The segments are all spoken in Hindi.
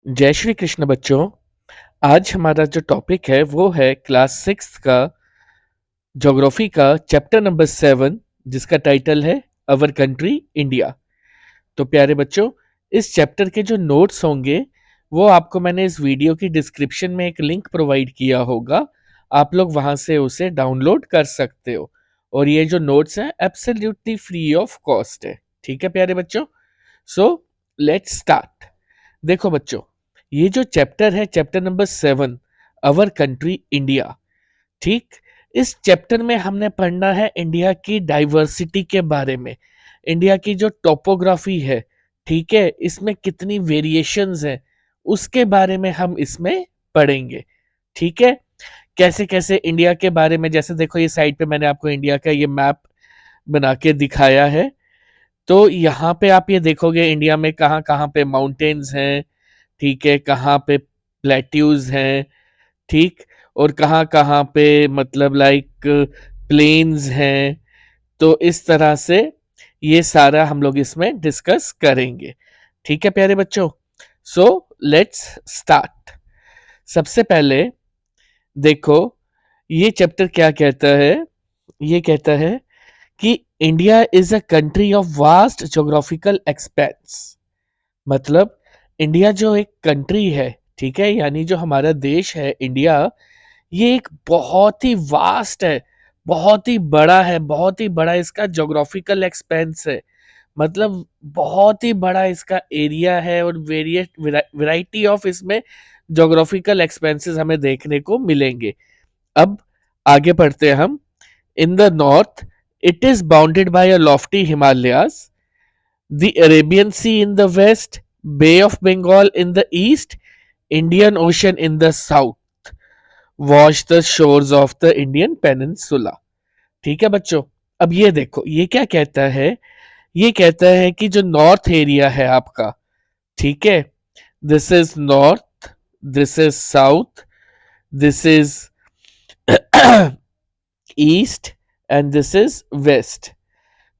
जय श्री कृष्ण बच्चों। आज हमारा जो टॉपिक है वो है क्लास 6 का ज्योग्राफी का चैप्टर नंबर 7, जिसका टाइटल है अवर कंट्री इंडिया। तो प्यारे बच्चों, इस चैप्टर के जो नोट्स होंगे वो आपको मैंने इस वीडियो की डिस्क्रिप्शन में एक लिंक प्रोवाइड किया होगा। आप लोग वहां से उसे डाउनलोड कर सकते हो और ये जो नोट्स हैं एब्सोल्युटली फ्री ऑफ कॉस्ट है। ठीक है प्यारे बच्चों, सो लेट्स स्टार्ट। देखो बच्चों, ये जो चैप्टर है chapter number 7, our country India. ठीक, इस चैप्टर में हमने पढ़ना है इंडिया की डाइवर्सिटी के बारे में, इंडिया की जो टोपोग्राफी है, ठीक है, इसमें कितनी वेरिएशंस हैं उसके बारे में हम इसमें पढ़ेंगे। ठीक है, कैसे कैसे इंडिया के बारे में, जैसे देखो ये साइड पे मैंने आपको इंडिया का ये मैप बना के दिखाया है। तो यहाँ पे आप ये देखोगे इंडिया में कहाँ कहाँ पे माउंटेन्स हैं, ठीक है, कहाँ पे प्लेट्यूज हैं, ठीक, और कहाँ कहाँ पे मतलब लाइक प्लेन्स हैं। तो इस तरह से ये सारा हम लोग इसमें डिस्कस करेंगे। ठीक है प्यारे बच्चों, सो लेट्स स्टार्ट। सबसे पहले देखो ये चैप्टर क्या कहता है। ये कहता है कि India is a country of vast geographical expense. मतलब इंडिया जो एक कंट्री है, ठीक है, यानी जो हमारा देश है इंडिया, ये एक बहुत ही वास्ट है, बहुत ही बड़ा है, बहुत ही बड़ा इसका ज्योग्राफिकल एक्सपेंस है। मतलब बहुत ही बड़ा इसका एरिया है और वेरियस वैरायटी ऑफ इसमें ज्योग्राफिकल एक्सपेंसेस हमें देखने को मिलेंगे। अब आगे बढ़ते हैं हम। In the north it is bounded by a Lofty Himalayas, the Arabian Sea in the west, Bay of Bengal in the east, Indian Ocean in the south wash the shores of the Indian Peninsula। ठीक है बच्चों, अब ये देखो ये क्या कहता है। ये कहता है कि जो नॉर्थ एरिया है आपका, ठीक है, this is north, this is south, this is east and this is west.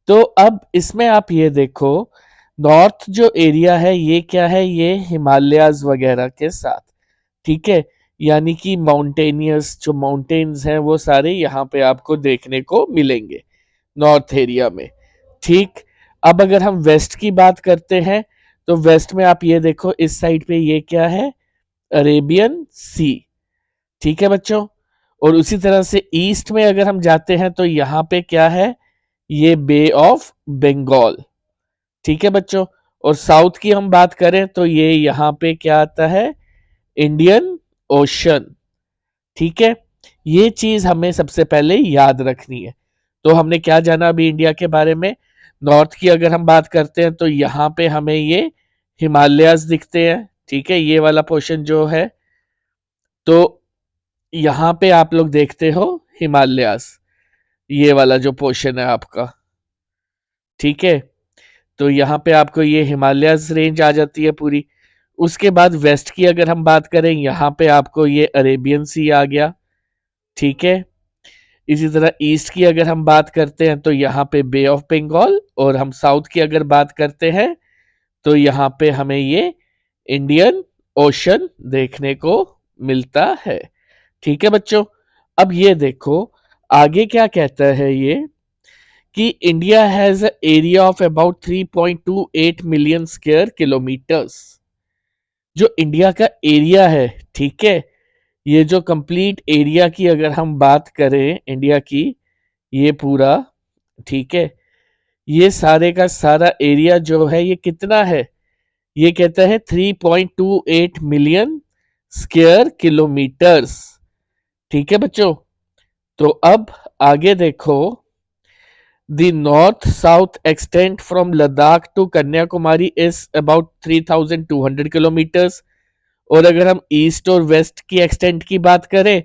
तो अब इसमें आप ये देखो, नॉर्थ जो एरिया है ये क्या है, ये हिमालयाज वगैरह के साथ, ठीक है, यानी कि माउंटेनियस जो माउंटेन्स हैं वो सारे यहाँ पे आपको देखने को मिलेंगे नॉर्थ एरिया में। ठीक, अब अगर हम वेस्ट की बात करते हैं तो वेस्ट में आप ये देखो इस साइड पे ये क्या है, अरेबियन सी। ठीक है बच्चों, और उसी तरह से ईस्ट में अगर हम जाते हैं तो यहाँ पे क्या है, ये बे ऑफ बंगाल। ठीक है बच्चों, और साउथ की हम बात करें तो ये यहाँ पे क्या आता है, इंडियन ओशन। ठीक है, ये चीज हमें सबसे पहले याद रखनी है। तो हमने क्या जाना अभी इंडिया के बारे में। नॉर्थ की अगर हम बात करते हैं तो यहाँ पे हमें ये हिमालयाज दिखते हैं, ठीक है, ये वाला पोर्शन जो है। तो यहाँ पे आप लोग देखते हो हिमालयाज, ये वाला जो पोर्शन है आपका, ठीक है। तो यहाँ पे आपको ये हिमालयस रेंज आ जाती है पूरी। उसके बाद वेस्ट की अगर हम बात करें, यहाँ पे आपको ये अरेबियन सी आ गया, ठीक है। इसी तरह ईस्ट की अगर हम बात करते हैं तो यहाँ पे बे ऑफ बंगाल, और हम साउथ की अगर बात करते हैं तो यहाँ पे हमें ये इंडियन ओशन देखने को मिलता है। ठीक है बच्चों, अब ये देखो आगे क्या कहता है ये, कि India has area of about 3.28 million square kilometres. जो इंडिया का एरिया है, ठीक है, ये जो कंप्लीट एरिया की अगर हम बात करें इंडिया की, ये पूरा, ठीक है, ये सारे का सारा एरिया जो है ये कितना है, ये कहता है 3.28 मिलियन स्क्वायर किलोमीटर्स। ठीक है बच्चों, तो अब आगे देखो, The north-south extent from Ladakh to Kanyakumari is about 3,200 kilometres. और अगर हम ईस्ट और वेस्ट की एक्सटेंट की बात करें,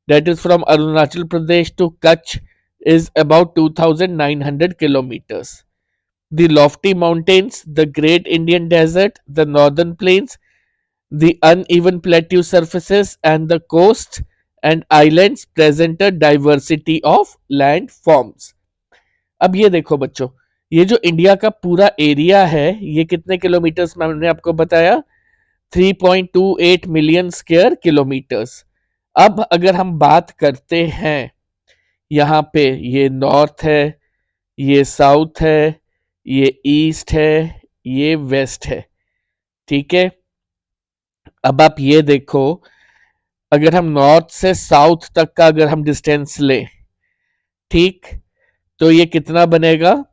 that is from Arunachal Pradesh to Kutch, is about 2,900 kilometers. The lofty mountains, the great Indian desert, the northern plains, the uneven plateau surfaces, and the coast and islands present a diversity of land forms. अब ये देखो बच्चों, ये जो इंडिया का पूरा एरिया है ये कितने किलोमीटर्स में हमने आपको बताया, 3.28 मिलियन स्क्वायर किलोमीटर्स। अब अगर हम बात करते हैं, यहाँ पे ये नॉर्थ है, ये साउथ है, ये ईस्ट है, ये वेस्ट है। ठीक है, अब आप ये देखो, अगर हम नॉर्थ से साउथ तक का अगर हम डिस्टेंस लें, ठीक, तो ये कितना बनेगा?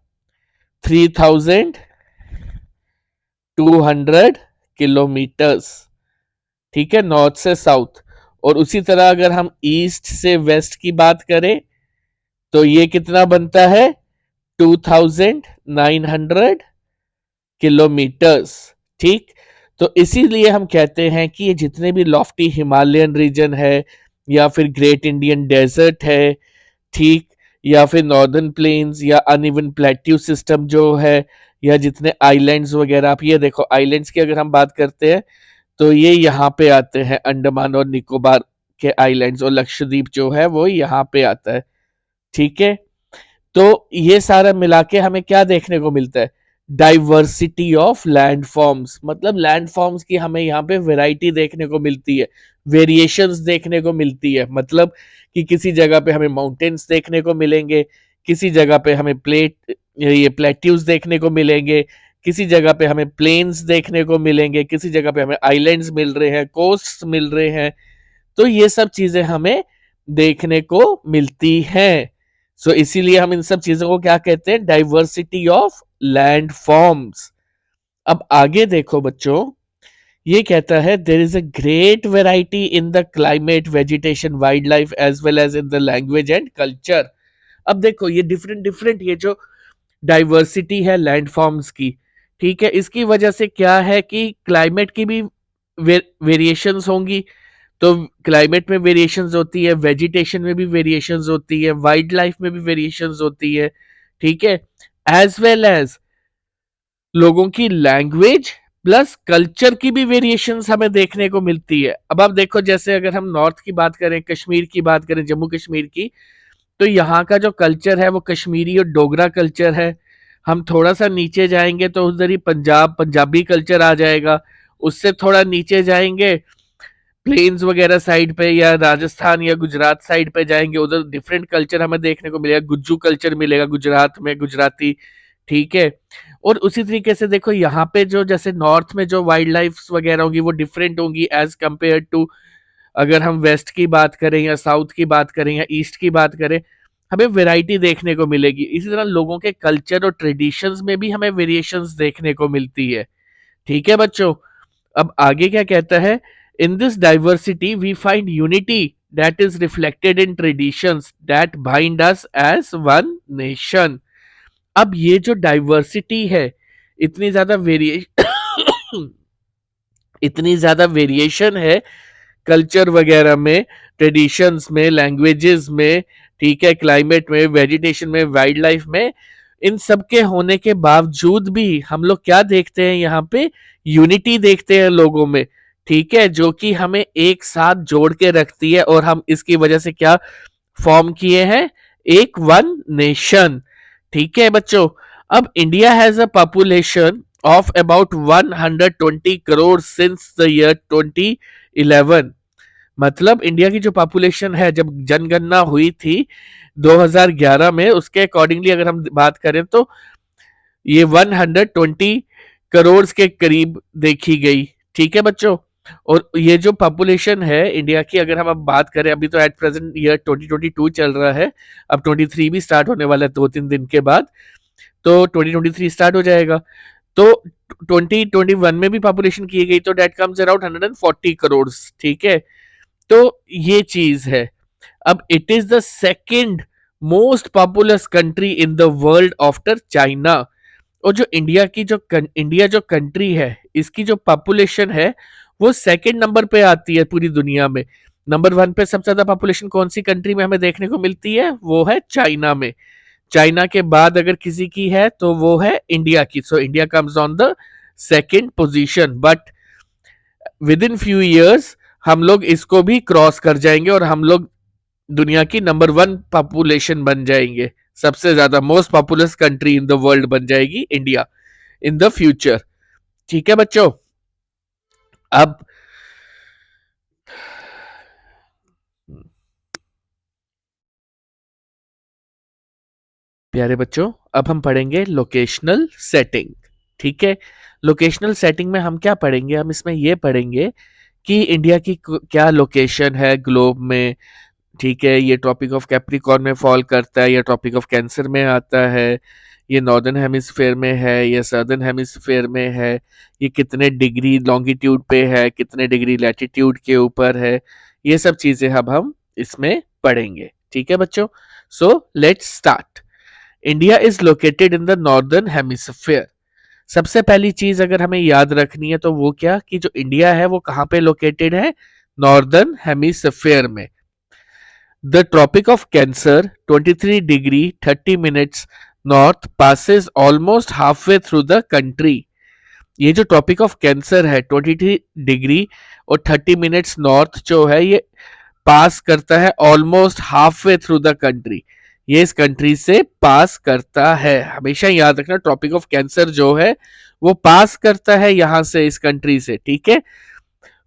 3200 किलोमीटर्स। ठीक है, नॉर्थ से साउथ। और उसी तरह अगर हम ईस्ट से वेस्ट की बात करें, तो ये कितना बनता है? 2900 किलोमीटर्स। ठीक, तो इसीलिए हम कहते हैं कि ये जितने भी लॉफ्टी हिमालयन रीजन है, या फिर ग्रेट इंडियन डेजर्ट है, ठीक, या फिर नॉर्दर्न प्लेन्स या अनइवन प्लेट्यू सिस्टम जो है, या जितने आइलैंड्स वगैरह, आप ये देखो, आइलैंड्स की अगर हम बात करते हैं तो ये यहाँ पे आते हैं, अंडमान और निकोबार के आइलैंड्स, और लक्षद्वीप जो है वो यहाँ पे आता है। ठीक है, तो ये सारा मिला के हमें क्या देखने को मिलता है? डाइवर्सिटी ऑफ लैंड फॉर्म्स, मतलब लैंड फॉर्म्स की हमें यहाँ पे वैरायटी देखने को मिलती है, वेरिएशंस देखने को मिलती है। मतलब कि किसी जगह पे हमें माउंटेन्स देखने को मिलेंगे, किसी जगह पे हमें ये प्लेट्यूज देखने को मिलेंगे, किसी जगह पे हमें प्लेन्स देखने को मिलेंगे, किसी जगह पे हमें आइलैंड्स मिल रहे हैं, कोस्ट्स मिल रहे हैं। तो ये सब चीजें हमें देखने को मिलती हैं। सो इसीलिए हम इन सब चीजों को क्या कहते हैं? Diversity of land forms. अब आगे देखो बच्चों, ये कहता है there is a great variety in the climate, vegetation, wild life as well as in the language and culture. अब देखो, ये डिफरेंट डिफरेंट ये जो डाइवर्सिटी है लैंड फॉर्म्स की, ठीक है, इसकी वजह से क्या है कि क्लाइमेट की भी वेरिएशंस होंगी। तो क्लाइमेट में वेरिएशंस होती है, वेजिटेशन में भी वेरिएशंस होती है, वाइल्ड लाइफ में भी वेरिएशंस होती है। ठीक है, एज वेल एज लोगों की लैंग्वेज प्लस कल्चर की भी वेरिएशंस हमें देखने को मिलती है। अब आप देखो, जैसे अगर हम नॉर्थ की बात करें, कश्मीर की बात करें, जम्मू कश्मीर की, तो यहाँ का जो कल्चर है वो कश्मीरी और डोगरा कल्चर है। हम थोड़ा सा नीचे जाएंगे तो उधर ही पंजाबी कल्चर आ जाएगा। उससे थोड़ा नीचे जाएंगे, प्लेन्स वगैरह साइड पे, या राजस्थान या गुजरात साइड पे जाएंगे, उधर डिफरेंट कल्चर हमें देखने को मिलेगा। गुज्जू कल्चर मिलेगा गुजरात में, गुजराती। ठीक है, और उसी तरीके से देखो, यहाँ पे जो जैसे नॉर्थ में जो वाइल्ड लाइफ वगैरह होंगी वो डिफरेंट होंगी एज कंपेयर टू, अगर हम वेस्ट की बात करें या साउथ की बात करें या ईस्ट की बात करें, हमें वैरायटी देखने को मिलेगी। इसी तरह लोगों के कल्चर और ट्रेडिशंस में भी हमें वेरिएशंस देखने को मिलती है। ठीक है बच्चों, अब आगे क्या कहता है? In this diversity we find unity that is reflected in traditions that bind us as one nation. अब ये जो डाइवर्सिटी है, इतनी ज्यादा वेरिएशन इतनी ज्यादा वेरिएशन है कल्चर वगैरह में, ट्रेडिशंस में, लैंग्वेजेस में, ठीक है, क्लाइमेट में, वेजिटेशन में, वाइल्ड लाइफ में, इन सब के होने के बावजूद भी हम लोग क्या देखते हैं? यहाँ पे यूनिटी देखते हैं लोगों में। ठीक है, जो कि हमें एक साथ जोड़ के रखती है, और हम इसकी वजह से क्या फॉर्म किए हैं? एक वन नेशन। ठीक है बच्चों, अब India has a population of about 120 crore since the year 2011। मतलब इंडिया की जो पॉपुलेशन है, जब जनगणना हुई थी 2011 में, उसके अकॉर्डिंगली अगर हम बात करें तो ये 120 करोड़ के करीब देखी गई। ठीक है बच्चों, और ये जो पॉपुलेशन है इंडिया की, अगर हम अब बात करें, अभी तो एट प्रेजेंट ईयर 2022 चल रहा है, अब 23 भी स्टार्ट होने वाला है 2-3 दिन के बाद, तो 2023 स्टार्ट हो जाएगा। तो 2021 में भी पॉपुलेशन की गई, तो डेट कम्स अराउंड 140 करोड़। ठीक है, तो ये चीज है। अब it is the second most populous country in the world after China. और जो इंडिया जो कंट्री है, इसकी जो पॉपुलेशन है वो सेकंड नंबर पे आती है पूरी दुनिया में। नंबर 1 पे सबसे ज्यादा पॉपुलेशन कौन सी कंट्री में हमें देखने को मिलती है? वो है चाइना में। चाइना के बाद अगर किसी की है तो वो है इंडिया की। So India comes on the second position, but with in few years हम लोग इसको भी क्रॉस कर जाएंगे और हम लोग दुनिया की नंबर 1 पॉपुलेशन बन जाएंगे। सबसे ज्यादा most populous country in the world बन जाएगी इंडिया इन द फ्यूचर। ठीक है बच्चों, अब प्यारे बच्चों, अब हम पढ़ेंगे लोकेशनल सेटिंग। ठीक है, लोकेशनल सेटिंग में हम क्या पढ़ेंगे, हम इसमें ये पढ़ेंगे कि इंडिया की क्या लोकेशन है ग्लोब में। ठीक है, ये ट्रॉपिक ऑफ कैप्रिकॉर्न में फॉल करता है या ट्रॉपिक ऑफ कैंसर में आता है, ये नॉर्दर्न हेमिस्फेयर में है या सदर्न हेमिस्फेयर में है, ये कितने डिग्री लॉन्गिट्यूड पे है, कितने डिग्री लैटिट्यूड के ऊपर है, ये सब चीजें अब हम इसमें पढ़ेंगे। ठीक है बच्चों, so let's start. India is located in the northern hemisphere. सबसे पहली चीज अगर हमें याद रखनी है तो वो क्या, कि जो इंडिया है वो कहां पे लोकेटेड है, नॉर्दर्न हेमिस्फेयर में। The tropic of cancer 23 degree 30 minutes north passes almost half way through the country. ये जो ट्रॉपिक ऑफ कैंसर है 23 डिग्री और 30 मिनट्स नॉर्थ जो है, ये पास करता है almost half way through the country. ये इस कंट्री से पास करता है। हमेशा याद रखना, ट्रॉपिक ऑफ कैंसर जो है वो पास करता है यहां से, इस कंट्री से। ठीक है,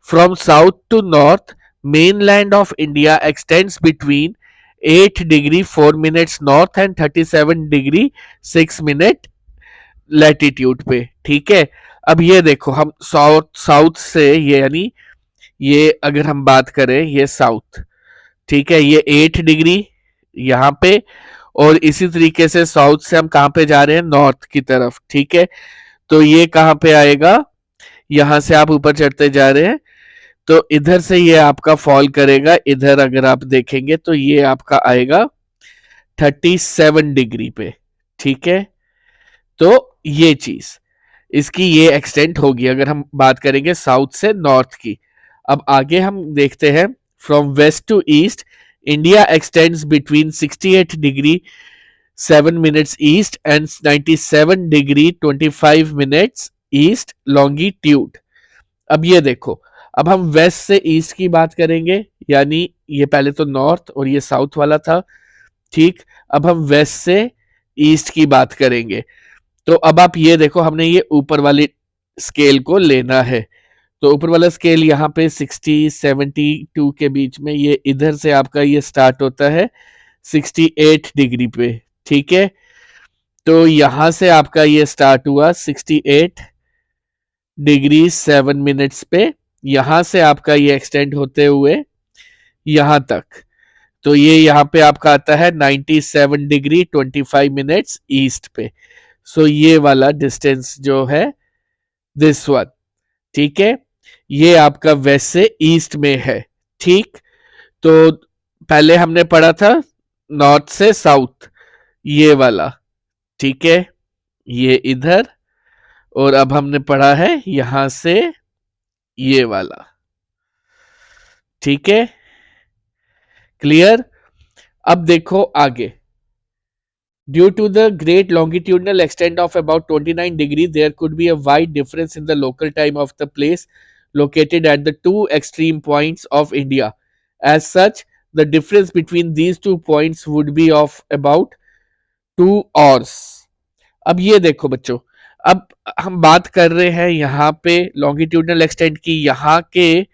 from south to north mainland of India extends between 8 degree 4 minutes north and 37 degree 6 minute latitude पे। ठीक है, अब ये देखो, हम साउथ साउथ से, ये यानी ये अगर हम बात करें, ये साउथ, ठीक है, ये 8 डिग्री यहाँ पे, और इसी तरीके से साउथ से हम कहां पे जा रहे हैं, नॉर्थ की तरफ। ठीक है, तो ये कहां पे आएगा, यहां से आप ऊपर चढ़ते जा रहे हैं तो इधर से ये आपका फॉल करेगा, इधर अगर आप देखेंगे तो ये आपका आएगा 37 डिग्री पे। ठीक है, तो ये चीज इसकी ये एक्सटेंट होगी अगर हम बात करेंगे साउथ से नॉर्थ की। अब आगे हम देखते हैं, from west to east India extends between 68 degree 7 minutes east and 97 degree 25 minutes east longitude. अब ये देखो, अब हम वेस्ट से ईस्ट की बात करेंगे, यानी ये पहले तो नॉर्थ और ये साउथ वाला था। ठीक, अब हम वेस्ट से ईस्ट की बात करेंगे, तो अब आप ये देखो, हमने ये ऊपर वाली स्केल को लेना है। तो ऊपर वाला स्केल यहाँ पे 60-72 के बीच में, ये इधर से आपका ये स्टार्ट होता है 68 डिग्री पे। ठीक है, तो यहां से आपका ये स्टार्ट हुआ 68 डिग्री 7 मिनट्स पे, यहां से आपका ये एक्सटेंड होते हुए यहां तक, तो ये यहाँ पे आपका आता है 97 डिग्री 25 मिनट्स ईस्ट पे। सो ये वाला डिस्टेंस जो है, दिस वन। ठीक है, ये आपका वेस्ट से ईस्ट में है। ठीक, तो पहले हमने पढ़ा था नॉर्थ से साउथ, ये वाला। ठीक है, ये इधर, और अब हमने पढ़ा है यहां से ये वाला। ठीक है, क्लियर। अब देखो आगे, due to the great longitudinal extent of about 29 degree, there could be a wide difference in the local time of the place located at the two extreme points of India. As such, the difference between these 2 points would be of about 2 hours. अब ये देखो बच्चों, अब हम बात कर रहे हैं यहाँ पे लॉन्गिट्यूडनल एक्सटेंट की, यहाँ के,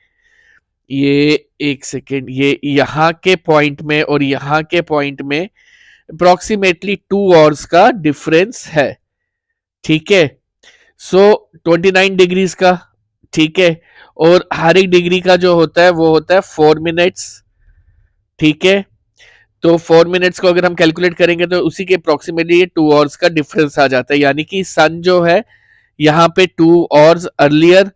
ये एक सेकेंड, ये यहाँ के पॉइंट में और यहाँ के पॉइंट में अप्रोक्सीमेटली 2 आवर्स का डिफरेंस है। ठीक है, सो 29 डिग्रीज का। ठीक है, और हर एक डिग्री का जो होता है वो होता है 4 मिनट्स। ठीक है, तो 4 मिनट्स को अगर हम कैलकुलेट करेंगे तो उसी के अप्रोक्सीमेटली ये 2 आवर्स का डिफरेंस आ जाता है, यानी कि सन जो है यहाँ पे 2 आवर्स अर्लियर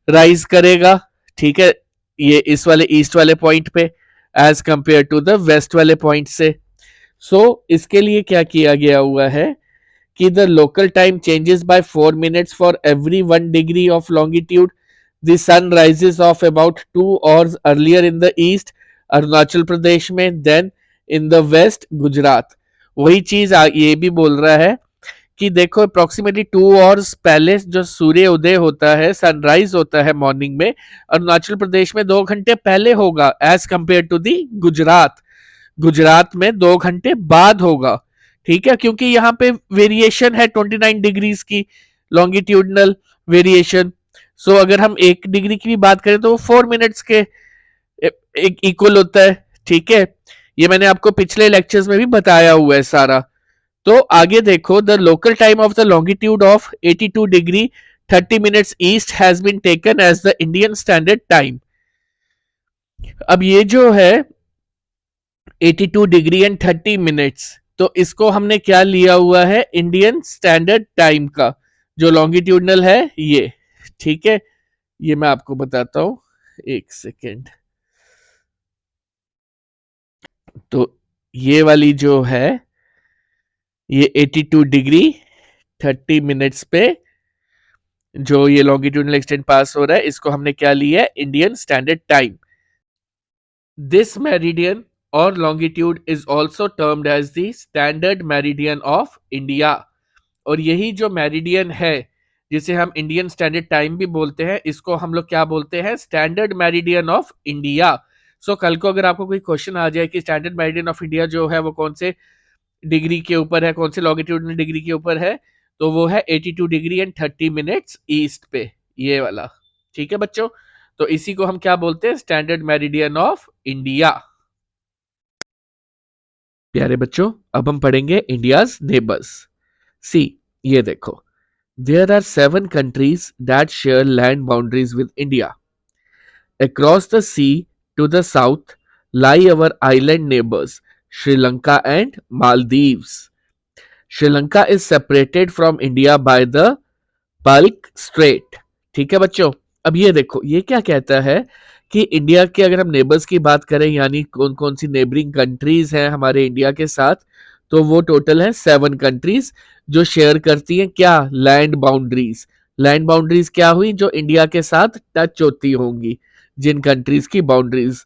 राइज करेगा। ठीक है, ये इस वाले ईस्ट वाले पॉइंट पे as compare to the west वाले पॉइंट से। इसके लिए क्या किया गया हुआ है कि the local time changes by 4 minutes for every 1 degree of longitude. The sun rises of about 2 hours earlier in the east Arunachal Pradesh में, then in the west Gujarat. वही चीज ये भी बोल रहा है कि देखो अप्रोक्सीमेटली 2 आवर्स पहले जो सूर्य उदय होता है, सनराइज होता है मॉर्निंग में, अरुणाचल प्रदेश में 2 घंटे पहले होगा as compare to the Gujarat. Gujarat में 2 घंटे बाद होगा। ठीक है, क्योंकि यहाँ पे वेरिएशन है 29 डिग्रीज की लॉन्गिट्यूडनल वेरिएशन। सो अगर हम 1 डिग्री की भी बात करें तो वो 4 मिनट्स के एक इक्वल होता है। ठीक है, ये मैंने आपको पिछले लेक्चर्स में भी बताया हुआ है सारा। तो आगे देखो, the local time of the longitude of 82 degree 30 minutes east has been taken as the Indian standard time. अब ये जो है 82 डिग्री एंड 30 मिनट्स, तो इसको हमने क्या लिया हुआ है, इंडियन स्टैंडर्ड टाइम का जो लॉन्गिट्यूडनल है ये। ठीक है, ये मैं आपको बताता हूं, एक सेकेंड। तो ये वाली जो है, ये 82 डिग्री 30 मिनट्स पे जो ये लॉन्गिट्यूडनल एक्सटेंट पास हो रहा है, इसको हमने क्या लिया है, Indian standard time. This meridian और longitude is also termed as the standard meridian of India. और यही जो मेरिडियन है जिसे हम इंडियन स्टैंडर्ड टाइम भी बोलते हैं, इसको हम लोग क्या बोलते हैं, स्टैंडर्ड मेरिडियन ऑफ इंडिया। सो कल को अगर आपको कोई क्वेश्चन आ जाए कि स्टैंडर्ड मेरिडियन ऑफ इंडिया जो है वो कौन से डिग्री के ऊपर है, कौन से लॉन्गिट्यूडनल डिग्री के ऊपर है, तो वो है 82 डिग्री एंड 30 मिनट्स ईस्ट पे, ये वाला। ठीक है बच्चों, तो इसी को हम क्या बोलते हैं, स्टैंडर्ड मेरिडियन ऑफ इंडिया। प्यारे बच्चों, अब हम पढ़ेंगे इंडियाज नेबर्स। सी, ये देखो, there are 7 countries that share land boundaries with India. Across the sea to the south lie our island neighbors Sri Lanka and Maldives. Sri Lanka is separated from India by the Palk Strait. ठीक है बच्चों, अब ये देखो, ये क्या कहता है कि इंडिया के अगर हम नेबर्स की बात करें, यानी कौन कौन सी नेबरिंग कंट्रीज हैं हमारे इंडिया के साथ, तो वो टोटल है 7 कंट्रीज जो शेयर करती हैं क्या, लैंड बाउंड्रीज। लैंड बाउंड्रीज क्या हुई, जो इंडिया के साथ टच होती होंगी, जिन कंट्रीज की बाउंड्रीज।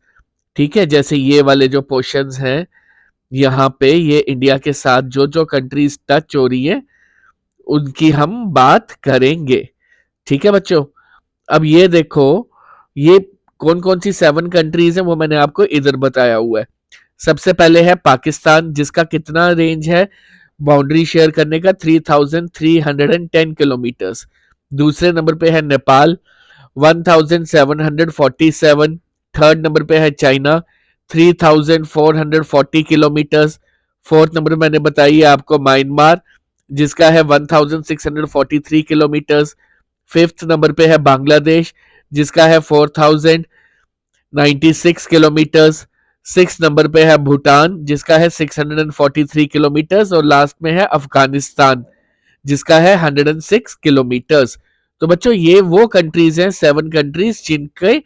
ठीक है, जैसे ये वाले जो पोर्शंस हैं यहाँ पे, ये इंडिया के साथ जो जो कंट्रीज टच हो रही है उनकी हम बात करेंगे। ठीक है बच्चों, अब ये देखो, ये कौन कौन सी 7 कंट्रीज हैं वो मैंने आपको इधर बताया हुआ है। सबसे पहले है पाकिस्तान, जिसका कितना रेंज है बाउंड्री शेयर करने का, 3310 किलोमीटर्स। दूसरे नंबर पे है नेपाल, 1747। थर्ड नंबर पे है चाइना, 3440 किलोमीटर्स। फोर्थ नंबर मैंने बताई है आपको म्यांमार, जिसका है 1643 किलोमीटर्स। फिफ्थ नंबर पे है बांग्लादेश, जिसका है 4096 किलोमीटर्स। सिक्स नंबर पे है भूटान, जिसका है 643 किलोमीटर्स। और लास्ट में है अफगानिस्तान, जिसका है 106 किलोमीटर्स। तो बच्चों, ये वो कंट्रीज हैं, 7 कंट्रीज जिनके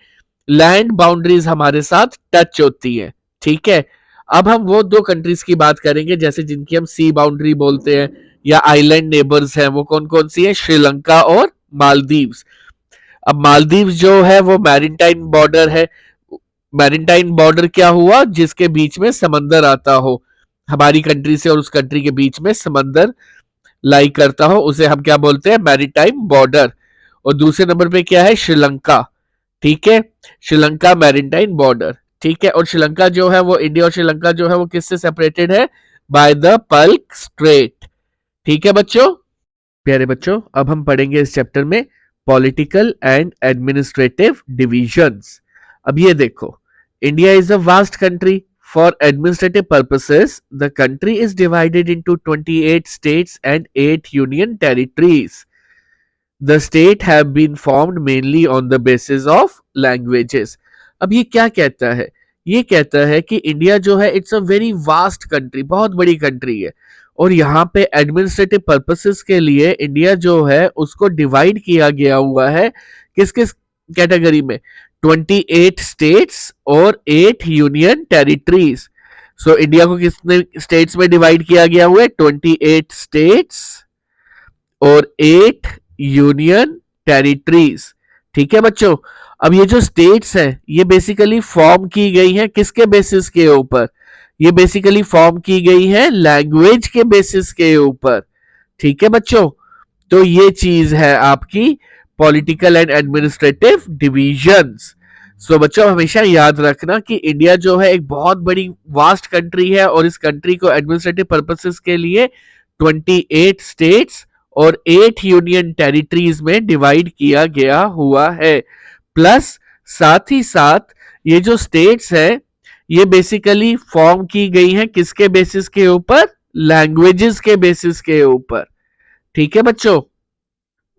लैंड बाउंड्रीज हमारे साथ टच होती है। ठीक है, अब हम वो 2 कंट्रीज की बात करेंगे जैसे जिनकी हम सी बाउंड्री बोलते हैं या आइलैंड नेबर्स हैं, वो कौन कौन सी है, श्रीलंका और मालदीव्स। अब मालदीव्स जो है वो मैरीटाइम बॉर्डर है। मैरीटाइम बॉर्डर क्या हुआ, जिसके बीच में समंदर आता हो, हमारी कंट्री से और उस कंट्री के बीच में समंदर लाई करता हो, उसे हम क्या बोलते हैं, मैरीटाइम बॉर्डर। और दूसरे नंबर पे क्या है, श्रीलंका। ठीक है, श्रीलंका मैरीटाइम बॉर्डर। ठीक है, और श्रीलंका जो है वो, इंडिया और श्रीलंका जो है वो किससे सेपरेटेड है, बाय द पल्क स्ट्रेट। ठीक है बच्चों। प्यारे बच्चों, अब हम पढ़ेंगे इस चैप्टर में पॉलिटिकल एंड एडमिनिस्ट्रेटिव डिविजन्स। अब ये देखो, India is a vast country. For administrative purposes, the country is divided into 28 states and 8 union territories. The state have been formed mainly on the basis of languages. अब ये क्या कहता है, ये कहता है कि इंडिया जो है it's a very vast country, बहुत बड़ी कंट्री है, और यहाँ पे एडमिनिस्ट्रेटिव पर्पसेस के लिए इंडिया जो है उसको डिवाइड किया गया हुआ है किस किस कैटेगरी में, 28 स्टेट्स और 8 यूनियन टेरिटरीज। सो इंडिया को कितने स्टेट्स में डिवाइड किया गया हुआ है, 28 स्टेट्स और 8 यूनियन टेरिटरीज। ठीक है बच्चों, अब ये जो स्टेट्स हैं ये बेसिकली फॉर्म की गई हैं किसके बेसिस के ऊपर, ये बेसिकली फॉर्म की गई है लैंग्वेज के बेसिस के ऊपर। ठीक है बच्चों, तो ये चीज है आपकी पॉलिटिकल एंड एडमिनिस्ट्रेटिव डिविजन्स। सो बच्चों, हमेशा याद रखना कि इंडिया जो है एक बहुत बड़ी वास्ट कंट्री है और इस कंट्री को एडमिनिस्ट्रेटिव पर्पसेस के लिए 28 स्टेट्स और 8 यूनियन टेरिटरीज में डिवाइड किया गया हुआ है। प्लस साथ ही साथ ये जो स्टेट्स है ये बेसिकली फॉर्म की गई हैं किसके बेसिस के ऊपर? लैंग्वेजेस के बेसिस के ऊपर। ठीक है बच्चों।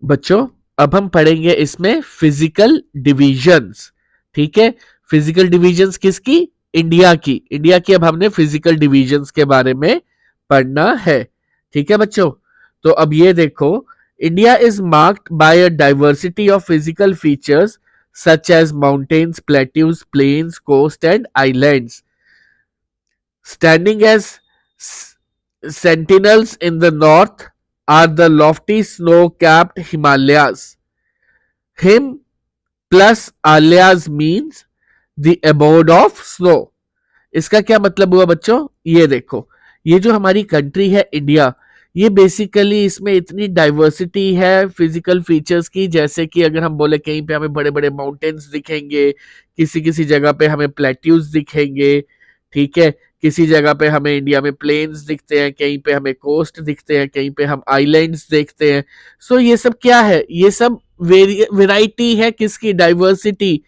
बच्चों अब हम पढ़ेंगे इसमें फिजिकल डिविजन्स। ठीक है, फिजिकल डिविजन्स किसकी? इंडिया की। इंडिया की अब हमने फिजिकल डिविजन्स के बारे में पढ़ना है। ठीक है बच्चों, तो अब ये देखो, India is marked by a diversity of physical features such as mountains, plateaus, plains, coast and islands. Standing as sentinels in the north are the lofty snow-capped Himalayas. Him plus Alyas means the abode of snow. इसका क्या मतलब हुआ बच्चों? ये देखो, ये जो हमारी कंट्री है इंडिया, ये बेसिकली इसमें इतनी डाइवर्सिटी है फिजिकल फीचर्स की, जैसे कि अगर हम बोले कहीं पे हमें बड़े बड़े माउंटेन्स दिखेंगे, किसी किसी जगह पे हमें प्लेट्यूज दिखेंगे, ठीक है, किसी जगह पे हमें इंडिया में प्लेन्स दिखते हैं, कहीं पे हमें कोस्ट दिखते हैं, कहीं पे हम आइलैंड्स देखते हैं। सो ये सब क्या है? ये सब वेराइटी है किसकी? डाइवर्सिटी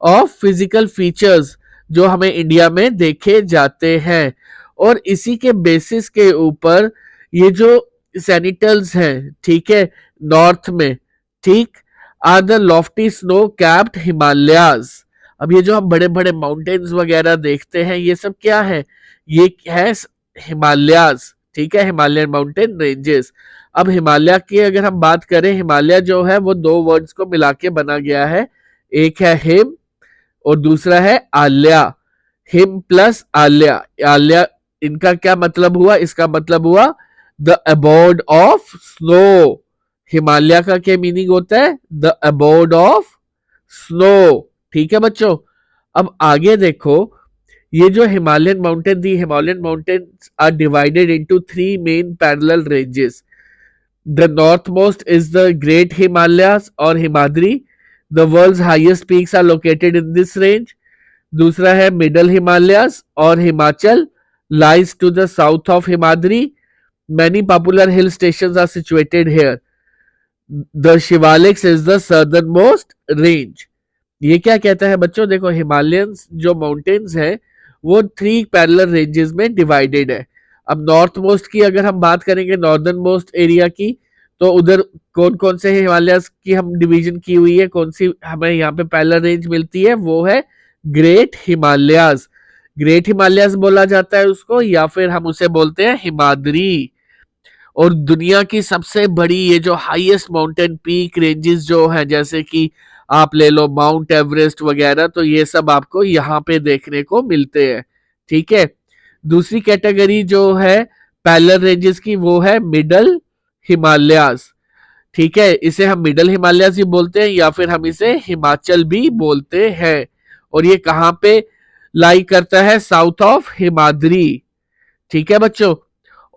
ऑफ फिजिकल फीचर्स जो हमें इंडिया में देखे जाते हैं। और इसी के बेसिस के ऊपर ये जो सैनिटल्स हैं, ठीक है, नॉर्थ में, ठीक, are the lofty snow capped Himalayas. अब ये जो हम बड़े बड़े माउंटेन्स वगैरह देखते हैं, ये सब क्या है? ये है हिमालयाज। ठीक है, हिमालयन माउंटेन रेंजेस। अब हिमालय की अगर हम बात करें, हिमालय जो है वो दो वर्ड्स को मिला के बना गया है, एक है हिम और दूसरा है आल्या। हिम प्लस आल्या, आल्या इनका क्या मतलब हुआ? इसका मतलब हुआ the abode of snow. Himalaya का क्या मीनिंग होता है? The abode of snow. ठीक है बच्चों, अब आगे देखो, ये जो हिमालयन माउंटेन थी, Himalayan mountains are divided into 3 main parallel ranges. The north most is the great Himalayas और Himadri. The world's highest peaks are located in this range. दूसरा है मिडल हिमालयास और Himachal lies to the south of Himadri. Many popular hill stations are situated here. The Shivaliks is the southern most range. ये क्या कहता है बच्चों? देखो, हिमालयंस जो माउंटेन्स हैं वो 3 पैरेलल रेंजेस में डिवाइडेड है। अब नॉर्थ मोस्ट की अगर हम बात करेंगे, नॉर्दर्न मोस्ट एरिया की, तो उधर कौन कौन से हिमालयस की हम डिवीजन की हुई है, कौन सी हमें यहाँ पे पैरेलल रेंज मिलती है? वो है ग्रेट हिमालयास। ग्रेट हिमालयास बोला जाता है उसको, या फिर हम उसे बोलते हैं हिमाद्री। और दुनिया की सबसे बड़ी ये जो हाईएस्ट माउंटेन पीक रेंजेस जो है, जैसे कि आप ले लो माउंट एवरेस्ट वगैरह, तो ये सब आपको यहाँ पे देखने को मिलते हैं। ठीक है, दूसरी कैटेगरी जो है पैरेलल रेंजेस की, वो है मिडल हिमालयास। ठीक है, इसे हम मिडल हिमालयास ही बोलते हैं, या फिर हम इसे हिमाचल भी बोलते हैं। और ये कहां पे लाई करता है? South of Himadri. ठीक है बच्चों,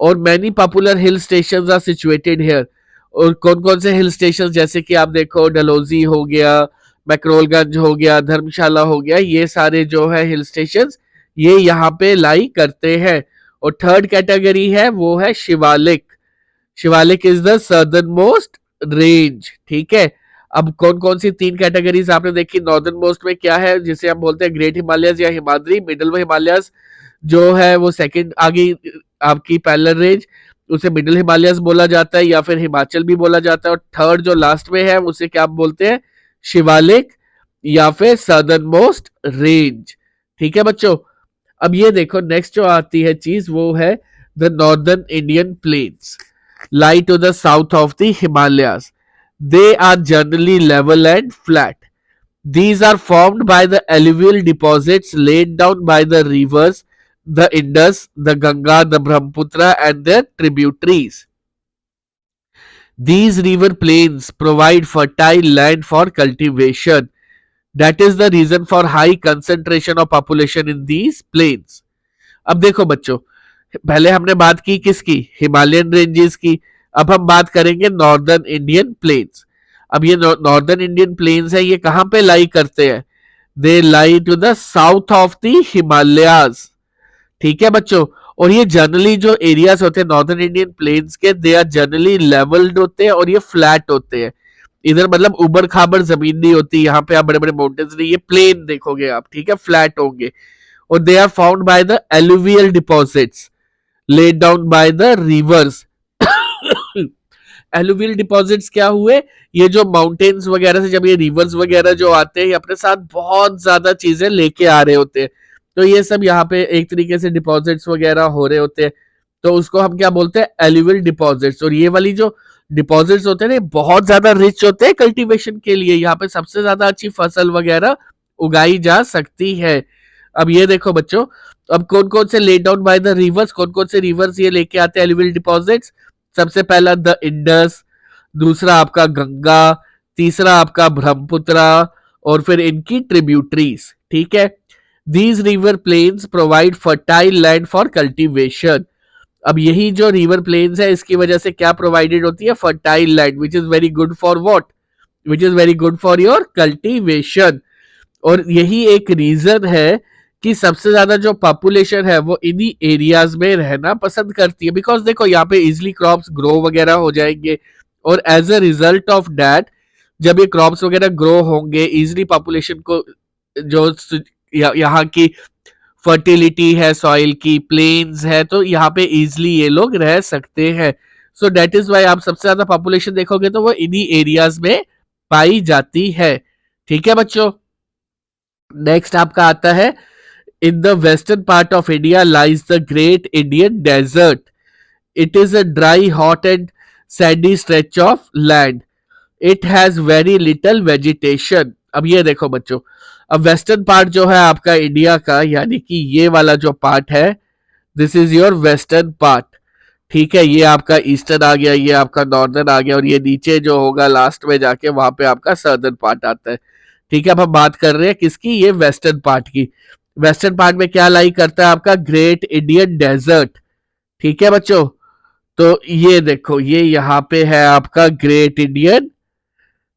और many popular hill station are situated here. और कौन कौन से हिल स्टेशन? जैसे कि आप देखो, डलहौजी हो गया, मैक्रोलगंज हो गया, धर्मशाला हो गया, ये सारे जो है हिल स्टेशन, ये यहाँ पे लाई करते हैं। और थर्ड कैटेगरी है वो है Shivalik. Shivalik is the southern most range. ठीक है, अब कौन कौन सी 3 कैटेगरीज आपने देखी? नॉर्दर्न मोस्ट में क्या है, जिसे हम बोलते हैं ग्रेट हिमालयस या हिमाद्री। मिडल में हिमालयस जो है वो सेकंड आगे आपकी पैरेलल रेंज, उसे मिडिल हिमालयस बोला जाता है, या फिर हिमाचल भी बोला जाता है। और थर्ड जो लास्ट में है उसे क्या बोलते हैं? शिवालिक या फिर सदर्न मोस्ट रेंज। ठीक है बच्चों, अब ये देखो, नेक्स्ट जो आती है चीज वो है the northern Indian plains lie to the south of the Himalayas. They are generally level and flat. These are formed by the alluvial deposits laid down by the rivers, the Indus, the Ganga, the Brahmaputra and their tributaries. These river plains provide fertile land for cultivation. That is the reason for high concentration of population in these plains. अब देखो बच्चों, पहले हमने बात की किसकी? हिमालयन रेंजेस की। अब हम बात करेंगे नॉर्दर्न इंडियन प्लेन्स। अब ये नॉर्दर्न इंडियन प्लेन्स है, ये कहां पे लाई करते हैं? They lie to the south of the Himalayas. ठीक है बच्चों, और ये जनरली जो एरियाज होते हैं नॉर्दर्न इंडियन प्लेन्स के, दे आर जनरली लेवल्ड होते हैं और ये फ्लैट होते हैं। इधर मतलब उबड़ खाबड़ जमीन नहीं होती, यहाँ पे आप बड़े बड़े माउंटेन्स नहीं, ये प्लेन देखोगे आप, ठीक है, फ्लैट होंगे। और they are found by the alluvial deposits laid down by the rivers. Alluvial deposits क्या हुए, ये जो माउंटेन्स वगैरह से जब ये रिवर्स वगैरह जो आते हैं, ये अपने साथ बहुत ज्यादा चीजें लेके आ रहे होते हैं, तो ये सब यहाँ पे एक तरीके से डिपॉजिट्स वगैरह हो रहे होते हैं, तो उसको हम क्या बोलते हैं, एलुवियल डिपॉजिट्स। और ये वाली जो डिपॉजिट्स होते हैं ना, बहुत ज्यादा रिच होते हैं कल्टीवेशन के लिए, यहाँ पे सबसे ज्यादा अच्छी फसल वगैरह उगाई जा सकती है। अब ये देखो बच्चों, अब कौन कौन से lead down by the reverse, कौन कौन से रिवर्स ये लेके आते हैं एलुवियल डिपॉजिट्स। सबसे पहला द इंडस, दूसरा आपका गंगा, तीसरा आपका ब्रह्मपुत्र, और फिर इनकी ट्रिब्यूटरीज, ठीक है। These river plains provide fertile land for cultivation. अब यही जो रिवर प्लेन्स है, इसकी वजह से क्या प्रोवाइडेड होती है, fertile land, which is very good for what, which is very good for your cultivation. और यही एक रीजन है कि सबसे ज्यादा जो पॉपुलेशन है वो इन्हीं एरियाज में रहना पसंद करती है, बिकॉज देखो यहाँ पे इजिली क्रॉप्स ग्रो वगैरह हो जाएंगे, और as a result of that जब ये क्रॉप्स वगैरह ग्रो होंगे, इजिली पॉपुलेशन को जो यहाँ की फर्टिलिटी है सॉइल की, प्लेन्स है, तो यहाँ पे इजिली ये लोग रह सकते हैं। सो दैट इज वाई आप सबसे ज्यादा पॉपुलेशन देखोगे तो वो इन्हीं एरियाज में पाई जाती है, ठीक है बच्चों। नेक्स्ट आपका आता है, in the western part of India lies the great Indian desert. It is a dry hot and sandy stretch of land. It has very little vegetation. अब ये देखो बच्चों, अब वेस्टर्न पार्ट जो है आपका इंडिया का, यानी कि ये वाला जो पार्ट है, this is your western part, ठीक है। ये आपका ईस्टर्न आ गया, ये आपका नॉर्दर्न आ गया, और ये नीचे जो होगा लास्ट में जाके वहां पे आपका सदर्न पार्ट आता है, ठीक है। अब हम बात कर रहे हैं किसकी, ये वेस्टर्न पार्ट की। वेस्टर्न पार्ट में क्या लाई करता है आपका, ग्रेट इंडियन डेजर्ट, ठीक है बच्चों। तो ये देखो, ये यहाँ पे है आपका ग्रेट इंडियन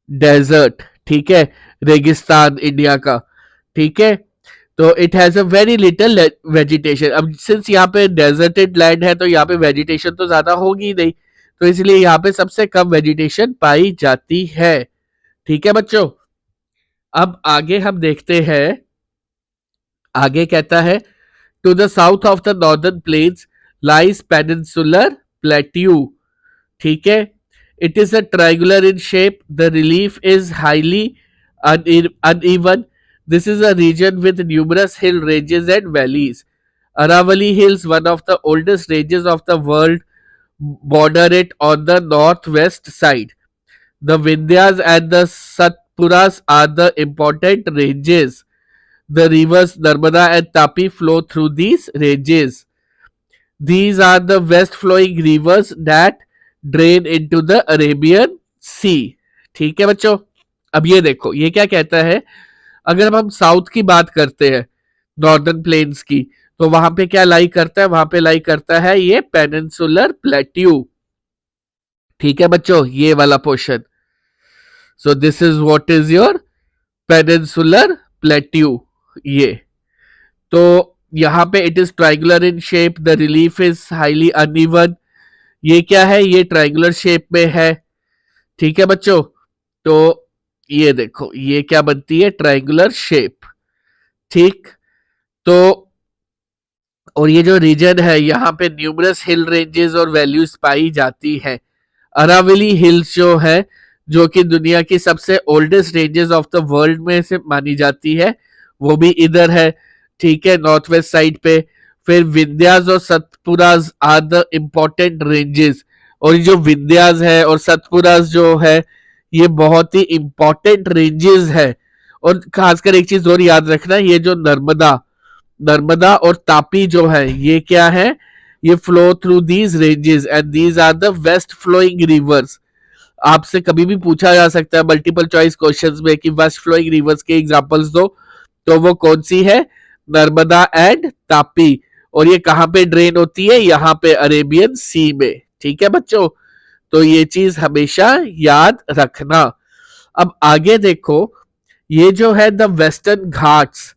डेजर्ट, ठीक है, रेगिस्तान इंडिया का, ठीक है। तो it has a very little vegetation. अब सिंस यहाँ पे डेजर्टेड लैंड है, तो यहाँ पे वेजिटेशन तो ज्यादा होगी नहीं, तो इसलिए यहाँ पे सबसे कम वेजिटेशन पाई जाती है, ठीक है बच्चों। अब आगे हम देखते हैं, आगे कहता है, to the south of the northern plains lies peninsular plateau, ठीक है। It is a triangular in shape, the relief is highly uneven. This is a region with numerous hill ranges and valleys. Aravalli Hills, one of the oldest ranges of the world, border it on the northwest side. The Vindhyas and the Satpuras are the important ranges. The rivers Narmada and Tapi flow through these ranges. These are the west flowing rivers that drain into the Arabian Sea. ठीक है बच्चों। अब ये देखो, ये क्या कहता है, अगर हम साउथ की बात करते हैं, नॉर्दर्न प्लेन्स की, तो वहां पे क्या लाई करता है, वहां पे लाई करता है ये पेनिनसुलर प्लेट्यू, ठीक है बच्चों, ये वाला portion. So this is what is your peninsular plateau. ये तो यहाँ पे it is triangular in shape, the relief is highly uneven. ये क्या है, ये ट्राइंगुलर शेप में है, ठीक है बच्चों। तो ये देखो, ये क्या बनती है, ट्राइंगुलर शेप, ठीक। तो और ये जो रीजन है, यहाँ पे न्यूमरस हिल रेंजेस और वैल्यूज पाई जाती है। अरावली हिल्स जो है, जो कि दुनिया की सबसे oldest ranges of the world में से मानी जाती है, वो भी इधर है, ठीक है, नॉर्थ वेस्ट साइड पे। फिर विंध्यास और सतपुरास आर द इम्पोर्टेंट रेंजेस। और ये जो विंध्यास है और सतपुरास जो है, ये बहुत ही इंपॉर्टेंट रेंजेस है। और खासकर एक चीज और याद रखना, ये जो नर्मदा नर्मदा और तापी जो है, ये क्या है, ये flow through these ranges and these are the west flowing rivers. आपसे कभी भी पूछा जा सकता है मल्टीपल चॉइस क्वेश्चंस में कि वेस्ट फ्लोइंग रिवर्स के एग्जांपल्स दो, तो वो कौन सी है, नर्मदा एंड तापी। और ये कहां पे ड्रेन होती है, यहाँ पे अरेबियन सी में, ठीक है बच्चों। तो ये चीज हमेशा याद रखना। अब आगे देखो, ये जो है द वेस्टर्न घाट्स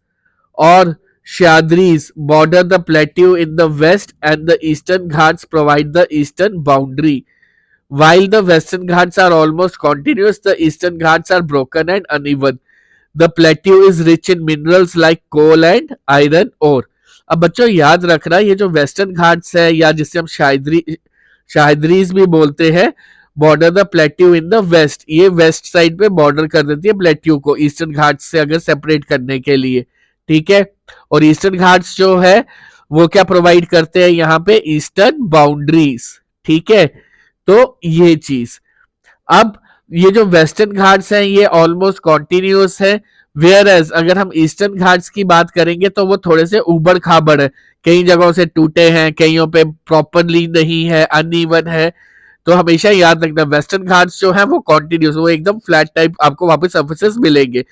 और Shadris border the plateau in the west and the eastern Ghats provide the eastern boundary. While the western Ghats are almost continuous, the eastern Ghats are broken and uneven. The plateau is rich in minerals like coal and iron ore. अब बच्चों याद रखना ये जो वेस्टर्न घाट्स है या जिसे हम शायदरीज भी बोलते हैं, border the plateau in the west, ये वेस्ट साइड पे बॉर्डर कर देती है प्लेट्यू को ईस्टर्न घाट्स से अगर सेपरेट करने के लिए, ठीक है। और ईस्टर्न घाट्स जो है वो क्या प्रोवाइड करते हैं यहाँ पे, ईस्टर्न बाउंड्रीज, ठीक है। तो ये चीज, अब ये जो वेस्टर्न घाट्स हैं ये ऑलमोस्ट कॉन्टिन्यूस है, वेयर एज अगर हम ईस्टर्न घाट्स की बात करेंगे तो वो थोड़े से उबड़ खाबड़ है, कई जगहों से टूटे हैं, कईयों पे प्रॉपरली नहीं है, अनइवन है। तो हमेशा याद रखना वेस्टर्न घाट्स जो है वो कॉन्टिन्यूस, वो एकदम फ्लैट टाइप आपको वहां पे सर्फेसेस मिलेंगे।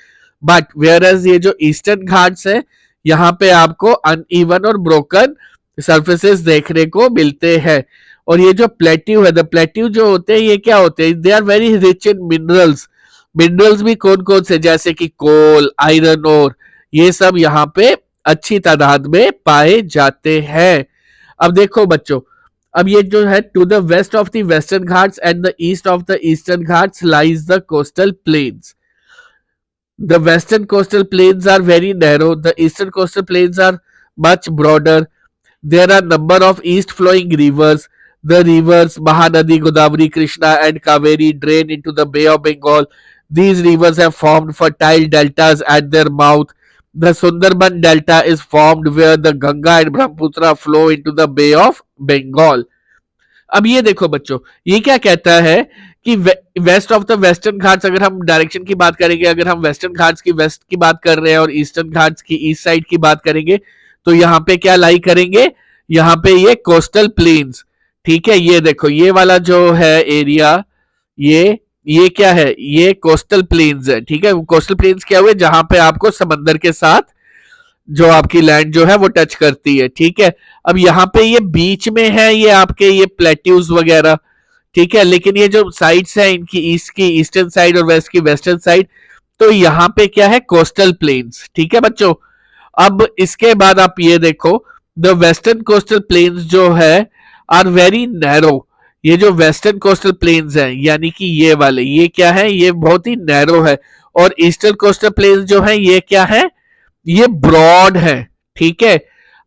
बट वेयर एज ये जो ईस्टर्न घाट्स है यहाँ पे आपको अनइवन और ब्रोकन सर्फेसेस देखने को मिलते हैं। और ये जो प्लेट्यू है, द प्लेट्यू जो होते हैं ये क्या होते हैं, they are very rich in minerals. Minerals भी कौन कौन से, जैसे कि कोल, आयरन ओर, ये सब यहाँ पे अच्छी तादाद में पाए जाते हैं। अब देखो बच्चों, अब ये जो है to the west of the western Ghats and the east of the eastern Ghats lies the coastal plains. The western coastal plains are very narrow. The eastern coastal plains are much broader. There are number of east flowing rivers. The rivers Mahanadi, Godavari, Krishna and Kaveri drain into the Bay of Bengal. These rivers have formed fertile deltas at their mouth. The Sundarban Delta is formed where the Ganga and Brahmaputra flow into the Bay of Bengal. अब ये देखो बच्चों, ये क्या कहता है कि west of the western Ghats, अगर हम डायरेक्शन की बात करेंगे, अगर हम वेस्टर्न घाट्स की वेस्ट की बात कर रहे हैं और ईस्टर्न घाट्स की ईस्ट साइड की बात करेंगे, तो यहाँ पे क्या लाई करेंगे, यहाँ पे ये कोस्टल प्लेन्स, ठीक है। ये देखो ये वाला जो है एरिया, ये क्या है, ये कोस्टल प्लेन्स है, ठीक है। कोस्टल प्लेन्स क्या हुए, जहां पे आपको समंदर के साथ जो आपकी लैंड जो है वो टच करती है, ठीक है। अब यहाँ पे ये बीच में है ये आपके ये प्लेट्यूज वगैरह, ठीक है। लेकिन ये जो साइड्स है इनकी, ईस्ट की ईस्टर्न साइड और वेस्ट की वेस्टर्न साइड, तो यहाँ पे क्या है, कोस्टल प्लेन्स, ठीक है बच्चों। अब इसके बाद आप ये देखो, द वेस्टर्न कोस्टल प्लेन्स जो है आर वेरी नैरो। ये जो वेस्टर्न कोस्टल प्लेन्स हैं यानी कि ये वाले, ये क्या है, ये बहुत ही नैरो है। और ईस्टर्न कोस्टल प्लेन्स जो है ये क्या है, ये ब्रॉड है, ठीक है।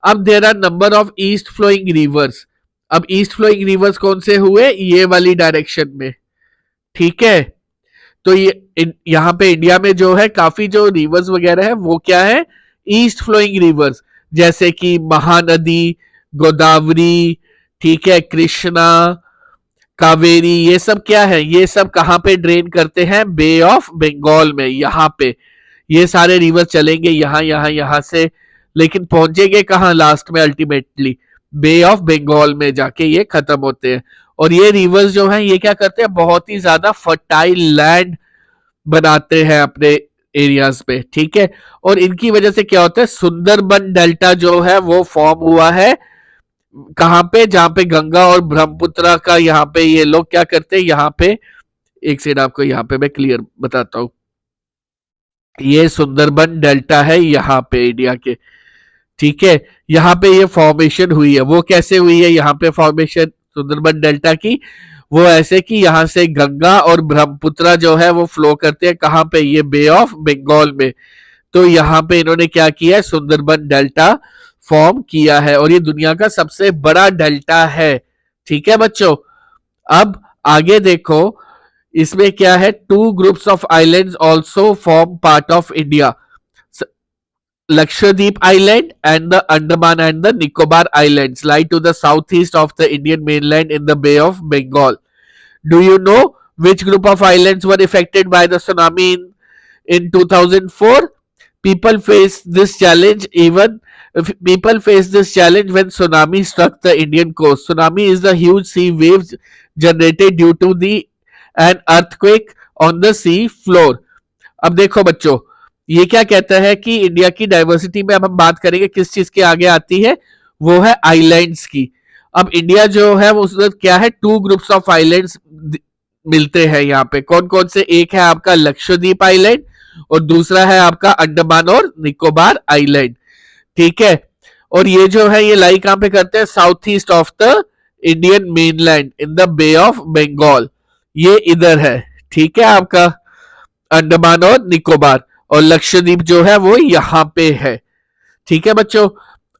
अब there are number of east flowing rivers. अब ईस्ट फ्लोइंग रिवर्स कौन से हुए, ये वाली डायरेक्शन में, ठीक है। तो ये यहाँ पे इंडिया में जो है काफी जो रिवर्स वगैरह है वो क्या है, ईस्ट फ्लोइंग रिवर्स, जैसे कि महानदी, गोदावरी, ठीक है, कृष्णा, कावेरी, ये सब क्या है, ये सब कहां पे ड्रेन करते हैं, बे ऑफ बंगाल में। यहाँ पे ये सारे रिवर्स चलेंगे यहाँ से, लेकिन पहुंचेंगे कहां लास्ट में, अल्टीमेटली बे ऑफ बंगाल में जाके ये खत्म होते हैं। और ये रिवर्स जो हैं ये क्या करते हैं, बहुत ही ज्यादा फर्टाइल लैंड बनाते हैं अपने एरियाज पे, ठीक है। और इनकी वजह से क्या होता है, सुंदरबन डेल्टा जो है वो फॉर्म हुआ है कहां पे, जहां पे गंगा और ब्रह्मपुत्र का, यहाँ पे ये लोग क्या करते हैं, यहाँ पे एक सेकंड आपको यहाँ पे मैं क्लियर बताता हूं। ये सुंदरबन डेल्टा है यहाँ पे इंडिया के, ठीक है। यहाँ पे ये फॉर्मेशन हुई है, वो कैसे हुई है यहाँ पे फॉर्मेशन सुंदरबन डेल्टा की, वो ऐसे कि यहाँ से गंगा और ब्रह्मपुत्र जो है वो फ्लो करते हैं कहाँ पे, ये बे ऑफ बंगाल में। तो यहाँ पे इन्होंने क्या किया है, सुंदरबन डेल्टा फॉर्म किया है और ये दुनिया का सबसे बड़ा डेल्टा है, ठीक है बच्चों। अब आगे देखो, इसमें क्या है, two groups of islands also form part of India, Lakshadweep Island and the Andaman and the Nicobar Islands lie to the southeast of the Indian mainland in the Bay of Bengal. Do you know which group of islands were affected by the tsunami in 2004? People face this challenge even People face this challenge when tsunami struck the Indian coast. Tsunami is the huge sea waves generated due to the an earthquake on the sea floor. अब देखो बच्चों, ये क्या कहता है कि इंडिया की डाइवर्सिटी में अब हम बात करेंगे किस चीज के आगे आती है, वो है आइलैंड्स की। अब इंडिया जो है उसमें क्या है, टू ग्रुप्स ऑफ आइलैंड्स मिलते हैं यहाँ पे, कौन कौन से, एक है आपका लक्षद्वीप आइलैंड और दूसरा है आपका अंडमान और निकोबार आइलैंड। ठीक है। और ये जो है ये लाई कहां पे करते हैं, south east of the Indian mainland in the bay of Bengal, ये इधर है। ठीक है, आपका अंडमान और निकोबार, और लक्षद्वीप जो है वो यहां पे है। ठीक है बच्चों।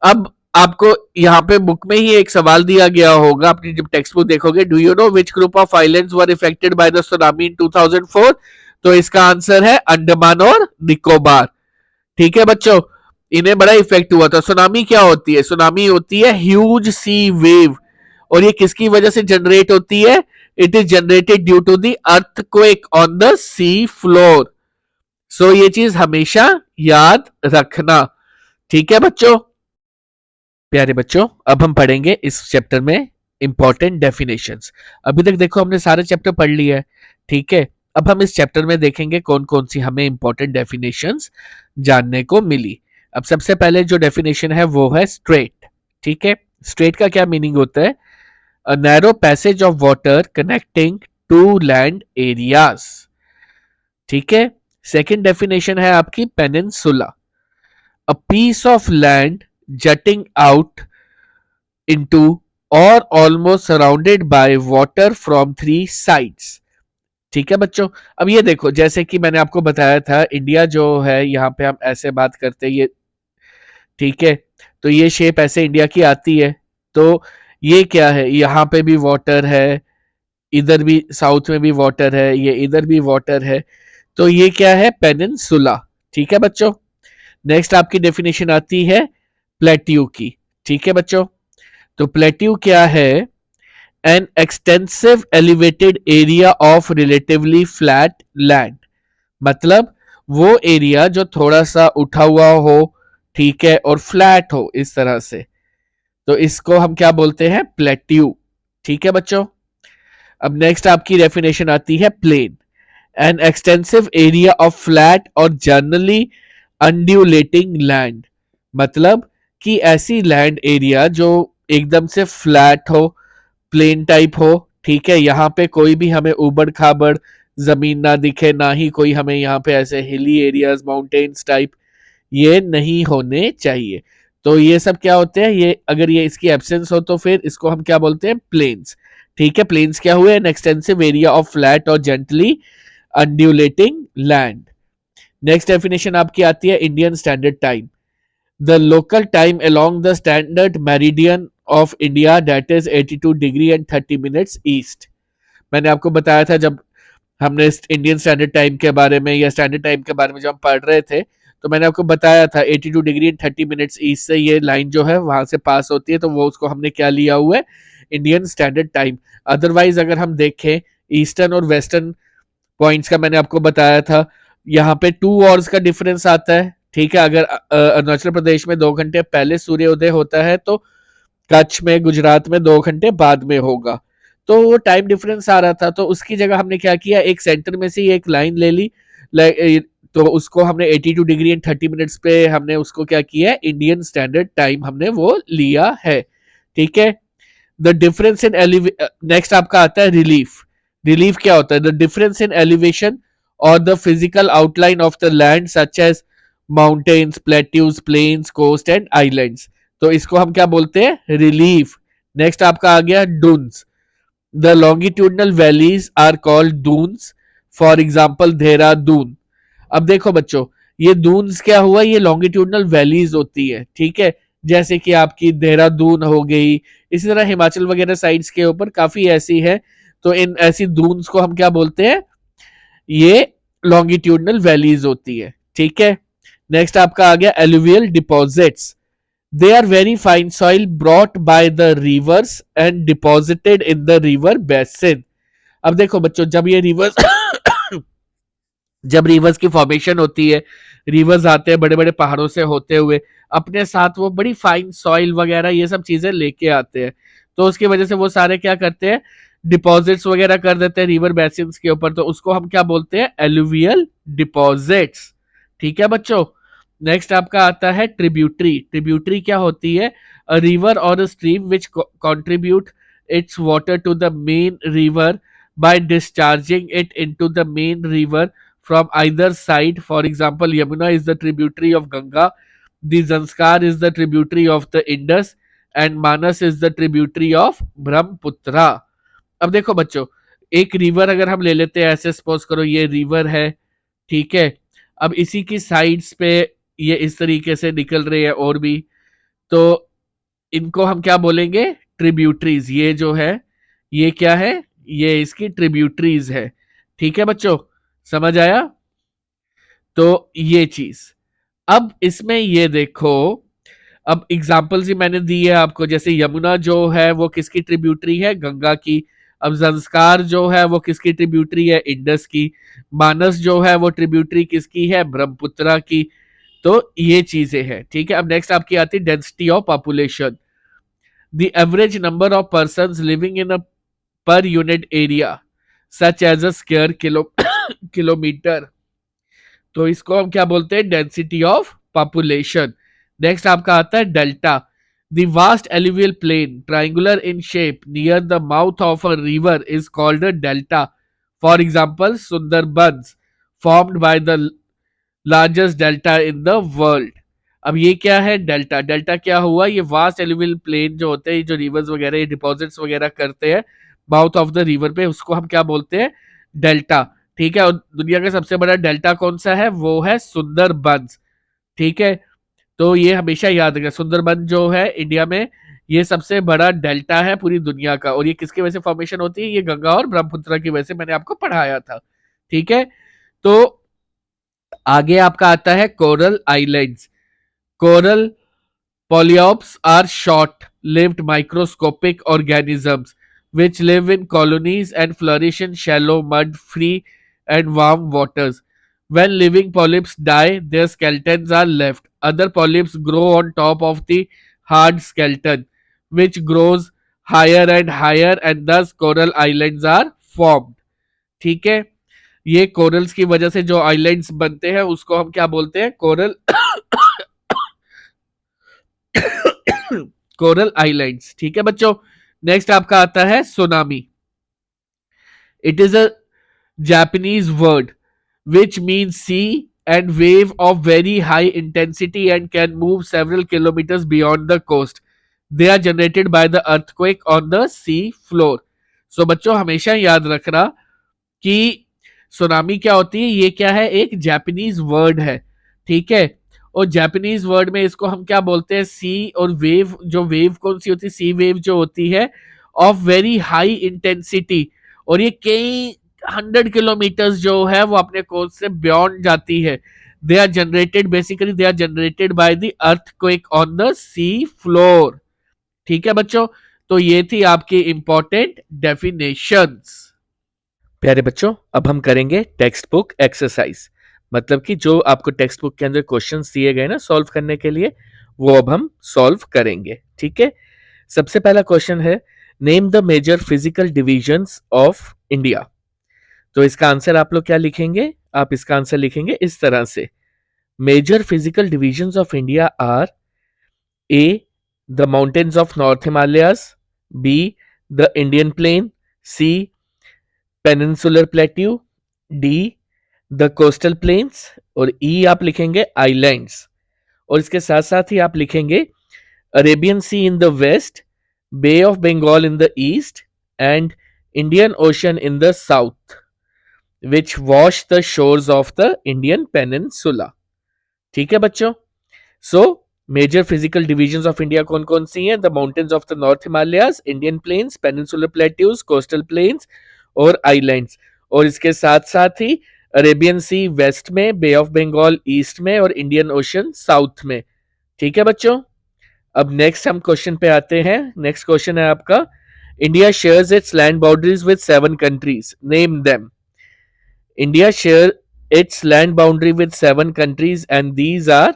अब आपको यहाँ पे बुक में ही एक सवाल दिया गया होगा, अपनी जब टेक्स्ट बुक देखोगे, do you know which group of islands were affected by the tsunami in 2004? तो इसका आंसर है अंडमान और निकोबार। ठीक है बच्चों, इन्हें बड़ा इफेक्ट हुआ था। सुनामी क्या होती है? सुनामी होती है ह्यूज सी वेव, और ये किसकी वजह से जनरेट होती है? It is generated due to the earthquake on the sea floor. So ये चीज हमेशा याद रखना। ठीक है बच्चों। प्यारे बच्चों, अब हम पढ़ेंगे इस चैप्टर में इंपॉर्टेंट डेफिनेशंस। अभी तक देखो हमने सारे चैप्टर पढ़ लिए। ठीक है, अब हम इस चैप्टर में देखेंगे कौन कौन सी हमें इंपॉर्टेंट डेफिनेशंस जानने को मिली। अब सबसे पहले जो डेफिनेशन है वो है स्ट्रेट। ठीक है, स्ट्रेट का क्या मीनिंग होता है? A narrow passage of water connecting two land areas. ठीक है। सेकंड डेफिनेशन है आपकी peninsula, a piece of land jutting out into or almost surrounded by water from three sides। ठीक है बच्चों। अब ये देखो, जैसे कि मैंने आपको बताया था, इंडिया जो है यहाँ पे हम ऐसे बात करते हैं ये। ठीक है, तो ये शेप ऐसे इंडिया की आती है। तो ये क्या है, यहाँ पे भी वाटर है, इधर भी साउथ में भी वाटर है, ये इधर भी वाटर है। तो ये क्या है, पेनिनसुला। ठीक है बच्चों। नेक्स्ट आपकी डेफिनेशन आती है प्लेट्यू की। ठीक है बच्चों, तो प्लेट्यू क्या है? An extensive elevated area of relatively flat land, मतलब वो एरिया जो थोड़ा सा उठा हुआ हो, ठीक है, और फ्लैट हो इस तरह से, तो इसको हम क्या बोलते हैं? प्लेट्यू। ठीक है बच्चों। अब नेक्स्ट आपकी डेफिनेशन आती है plain, an extensive area of flat और जनरली अनड्यूलेटिंग लैंड, मतलब कि ऐसी लैंड एरिया जो एकदम से फ्लैट हो, प्लेन टाइप हो। ठीक है, यहाँ पे कोई भी हमें उबड़ खाबड़ जमीन ना दिखे, ना ही कोई हमें यहाँ पे ऐसे हिली एरियाज, माउंटेन्स टाइप, ये नहीं होने चाहिए। तो ये सब क्या होते हैं, ये अगर ये इसकी एब्सेंस हो तो फिर इसको हम क्या बोलते हैं? प्लेन्स। ठीक है, प्लेन्स क्या हुए? N extensive area of flat और जेंटली अनड्यूलेटिंग लैंड। नेक्स्ट डेफिनेशन आपकी आती है Indian standard time, the local time along the standard meridian of India that is 82 degree and 30 minutes east. मैंने आपको बताया था जब हमने इंडियन स्टैंडर्ड टाइम के बारे में या स्टैंडर्ड टाइम के बारे में जब हम पढ़ रहे थे, तो मैंने आपको बताया था 82 डिग्री एंड 30 मिनट्स ईस्ट से ये लाइन जो है वहां से पास होती है, तो वो उसको हमने क्या लिया हुआ है? Indian standard time. अदरवाइज अगर हम देखें ईस्टर्न और वेस्टर्न पॉइंट्स का, मैंने आपको बताया था यहाँ पे 2 आवर्स का डिफरेंस आता है। ठीक है, अगर अरुणाचल प्रदेश में 2 घंटे पहले सूर्योदय होता है तो कच्छ में, गुजरात में 2 घंटे बाद में होगा। तो वो टाइम डिफरेंस आ रहा था, तो उसकी जगह हमने क्या किया, एक सेंटर में से एक लाइन ले ली, तो उसको हमने 82 डिग्री एंड 30 मिनट्स पे हमने उसको क्या किया, इंडियन स्टैंडर्ड टाइम हमने वो लिया है। ठीक है। द डिफरेंस इन नेक्स्ट आपका आता है रिलीफ। रिलीफ क्या होता है? द डिफरेंस इन एलिवेशन और the physical outline of the land such as mountains, plateaus, plains, coast and islands. तो इसको हम क्या बोलते हैं? रिलीफ। नेक्स्ट आपका आ गया duns, the longitudinal valleys are called duns, for example Dehradun. अब देखो बच्चों, ये दून्स क्या हुआ, ये लॉन्गिट्यूडनल वैलीज होती है। ठीक है, जैसे कि आपकी देहरादून हो गई, इसी तरह हिमाचल वगैरह साइड्स के ऊपर काफी ऐसी है, तो इन ऐसी दून्स को हम क्या बोलते हैं? ये लॉन्गिट्यूडनल वैलीज होती है। ठीक है। नेक्स्ट आपका आ गया alluvial deposits, they are very fine soil brought by the rivers and deposited in the river basin। अब देखो बच्चों, जब ये रिवर्स जब रिवर्स की फॉर्मेशन होती है, रिवर्स आते हैं बड़े बड़े पहाड़ों से होते हुए, अपने साथ वो बड़ी फाइन सॉइल वगैरह ये सब चीजें लेके आते हैं, तो उसकी वजह से वो सारे क्या करते हैं? डिपॉजिट्स वगैरह कर देते हैं रिवर बेसिन के ऊपर, तो उसको हम क्या बोलते हैं? Alluvial deposits. ठीक है बच्चों। नेक्स्ट आपका आता है ट्रिब्यूटरी। ट्रिब्यूटरी क्या होती है? अ रिवर और a stream which contribute its water to the main river by discharging it into the main river from either side. For example, Yamuna is the tributary of Ganga the Zanskar is the tributary of the Indus and Manas is the tributary of Brahmaputra. अब देखो बच्चों, एक रिवर अगर हम ले लेते हैं, ऐसे सपोज करो ये रिवर है, ठीक है। अब इसी की साइड्स पे ये इस तरीके से निकल रही है और भी, तो इनको हम क्या बोलेंगे? ट्रिब्यूटरीज। ये जो है ये क्या है? ये इसकी ट्रिब्यूटरीज है। ठीक है बच्चों, समझ आया? तो ये चीज। अब इसमें ये देखो, अब एग्जाम्पल्स ही मैंने दी है आपको, जैसे यमुना जो है वो किसकी ट्रिब्यूटरी है? गंगा की। अब जंस्कार जो है वो किसकी ट्रिब्यूटरी है? इंडस की। मानस जो है वो ट्रिब्यूटरी किसकी है? ब्रह्मपुत्रा की। तो ये चीजें हैं, ठीक है। अब नेक्स्ट आपकी आती है density of population. The average number of person living in a per unit area such as a square kilometre. तो इसको हम क्या बोलते हैं? Density of population. नेक्स्ट आपका आता है delta. The vast alluvial plain triangular in shape near the mouth of a river is called a delta. For example Sundarbans formed by the largest delta in the world. अब ये क्या है? डेल्टा। डेल्टा क्या हुआ? ये वास्ट एलुवियल प्लेन जो होते हैं, जो रिवर्स वगैरह, ये डिपॉजिट्स वगैरह करते हैं माउथ ऑफ द रिवर पे, उसको हम क्या बोलते हैं? डेल्टा। ठीक है। और दुनिया का सबसे बड़ा डेल्टा कौन सा है? वो है सुंदरबंस। ठीक है। तो ये हमेशा याद रखें, सुंदरबन जो है इंडिया में, ये सबसे बड़ा डेल्टा है पूरी दुनिया का। और ये किसकी वजह से फॉर्मेशन होती है? ये गंगा और ब्रह्मपुत्र की वजह से, मैंने आपको पढ़ाया था। ठीक है। तो आगे आपका आता है coral islands. Coral polyps are short-lived microscopic organisms which live in colonies and flourish in shallow mud-free and warm waters. When living polyps die, their skeletons are left. Other polyps grow on top of the hard skeleton, which grows higher and higher, and thus coral islands are formed. ठीक है। ये कोरल्स की वजह से जो आइलैंड्स बनते हैं उसको हम क्या बोलते हैं? Coral coral islands. ठीक है बच्चों। नेक्स्ट आपका आता है tsunami. It is a Japanese word which means sea and wave of very high intensity and can move several kilometers beyond the coast. They are generated by the earthquake on the sea floor. So बच्चों हमेशा याद रखना कि सुनामी क्या होती है? ये क्या है? एक जापानीज वर्ड है। ठीक है। और जापानीज वर्ड में इसको हम क्या बोलते हैं? सी। और वेव, जो वेव कौन सी होती है? सी वेव जो होती है ऑफ वेरी हाई इंटेंसिटी, और ये कई 100 किलोमीटर्स जो है वो अपने कोस्ट से बियॉन्ड जाती है। They are generated, basically they are generated by the earthquake on the sea floor. ठीक है बच्चों। तो ये थी आपकी इंपॉर्टेंट डेफिनेशंस। प्यारे बच्चों, अब हम करेंगे टेक्स्ट बुक एक्सरसाइज। मतलब कि जो आपको टेक्स्ट बुक के अंदर क्वेश्चंस दिए गए ना सॉल्व करने के लिए, वो अब हम सॉल्व करेंगे। ठीक है। सबसे पहला क्वेश्चन है, name the major physical divisions of India. तो इसका आंसर आप लोग क्या लिखेंगे? आप इसका आंसर लिखेंगे इस तरह से, major physical divisions of India are A the mountains of north Himalayas, B the Indian plain, C peninsular plateau, D the coastal plains, और ई आप लिखेंगे आइलैंड्स। और इसके साथ साथ ही आप लिखेंगे Arabian sea in the west, bay of Bengal in the east and Indian ocean in the south which wash the shores of the Indian peninsula. ठीक है बच्चों। So major physical divisions of India कौन कौन सी हैं? The mountains of the north Himalayas, Indian plains, peninsular plateaus, coastal plains और आइलैंड्स। और इसके साथ साथ ही अरेबियन सी वेस्ट में, बे ऑफ बंगाल ईस्ट में और इंडियन ओशन साउथ में। ठीक है बच्चों। अब नेक्स्ट हम क्वेश्चन पे आते हैं। नेक्स्ट क्वेश्चन है आपका, India shares its land boundaries with 7 countries, name them. India share its land boundary with 7 countries and these are,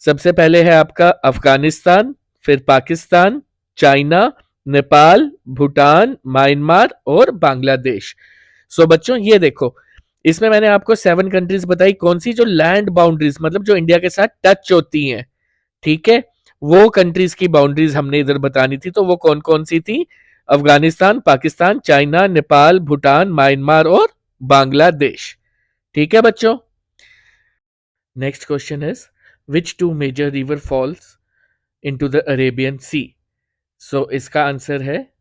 सबसे पहले है आपका अफगानिस्तान, फिर पाकिस्तान, चाइना, नेपाल, भूटान, म्यांमार और बांग्लादेश। सो बच्चों ये देखो, इसमें मैंने आपको 7 कंट्रीज बताई, कौन सी? जो लैंड बाउंड्रीज, मतलब जो इंडिया के साथ टच होती हैं। ठीक है। वो कंट्रीज की बाउंड्रीज हमने इधर बतानी थी, तो वो कौन कौन सी थी? अफगानिस्तान, पाकिस्तान, चाइना, नेपाल, भूटान, म्यांमार और बांग्लादेश। ठीक है बच्चों। Next question is, which two major river falls into the Arabian sea? So इसका आंसर है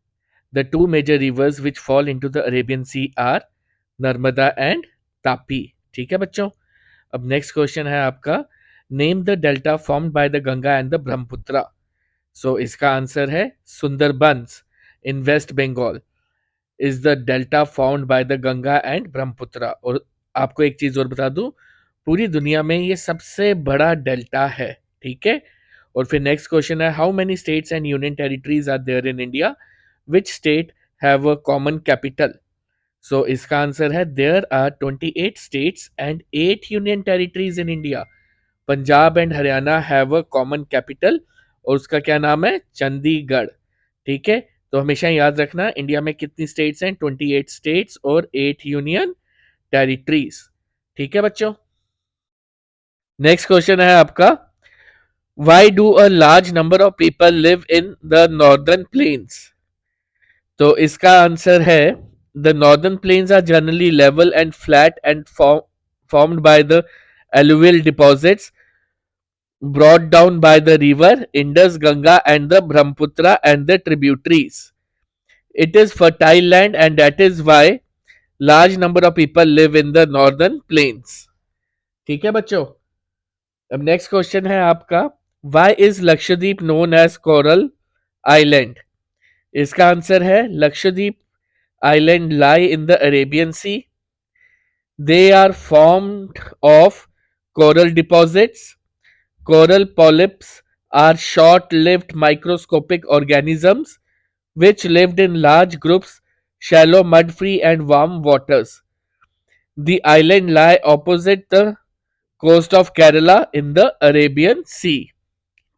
the two major rivers which fall into the Arabian sea are Narmada and Tapi. ठीक है बच्चों। अब नेक्स्ट क्वेश्चन है आपका, name the delta formed by the Ganga and the Brahmaputra. So इसका आंसर है Sundarbans in waste Bengal is the delta found by the Ganga and Brahmaputra. और आपको एक चीज और बता दूं, पूरी दुनिया में ये सबसे बड़ा डेल्टा है। ठीक है। और फिर नेक्स्ट क्वेश्चन है, how many states and union territories are there in India, which state have a common capital? So इसका आंसर है there are 28 states and 8 union territories in India. Punjab and Haryana have a common capital और उसका क्या नाम है? चंडीगढ़। ठीक है। तो हमेशा याद रखना इंडिया में कितनी स्टेट्स हैं? 28 स्टेट्स और 8 यूनियन टेरिटरीज। ठीक है बच्चों। नेक्स्ट क्वेश्चन है आपका, why do a large number of people live in the northern plains? तो इसका आंसर है the northern plains are generally level and flat and formed by the alluvial deposits brought down by the river Indus, Ganga, and the Brahmaputra and the tributaries. It is fertile land, and that is why large number of people live in the northern plains. ठीक है बच्चों। अब नेक्स्ट क्वेश्चन है आपका, why is Lakshadweep known as coral island? इसका आंसर है Lakshadweep island lie in the Arabian sea. They are formed of coral deposits. Coral polyps are short-lived microscopic organisms which lived in large groups, shallow mud-free and warm waters. The island lie opposite the coast of Kerala in the Arabian Sea.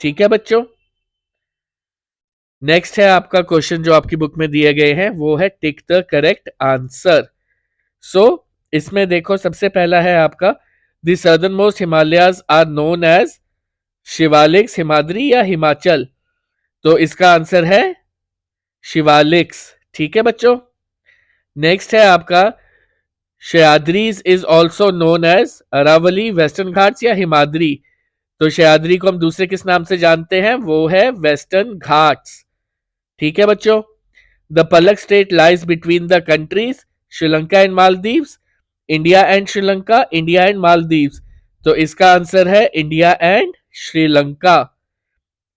ठीक है बच्चों। नेक्स्ट है आपका क्वेश्चन जो आपकी बुक में दिए गए हैं, वो है tick the correct answer. So इसमें देखो, सबसे पहला है आपका, the southern most Himalayas are known as Shivaliks, Himadri या हिमाचल? तो इसका आंसर है शिवालिक्स। ठीक है बच्चों। नेक्स्ट है आपका, Sahyadris is also known as Aravalli, western Ghats या हिमाद्री? तो सह्याद्री को हम दूसरे किस नाम से जानते हैं? वो है वेस्टर्न घाट्स। ठीक है बच्चों। The Palak state lies between the countries Sri Lanka and Maldives, India and Sri Lanka, India and Maldives? तो इसका आंसर है इंडिया एंड श्रीलंका।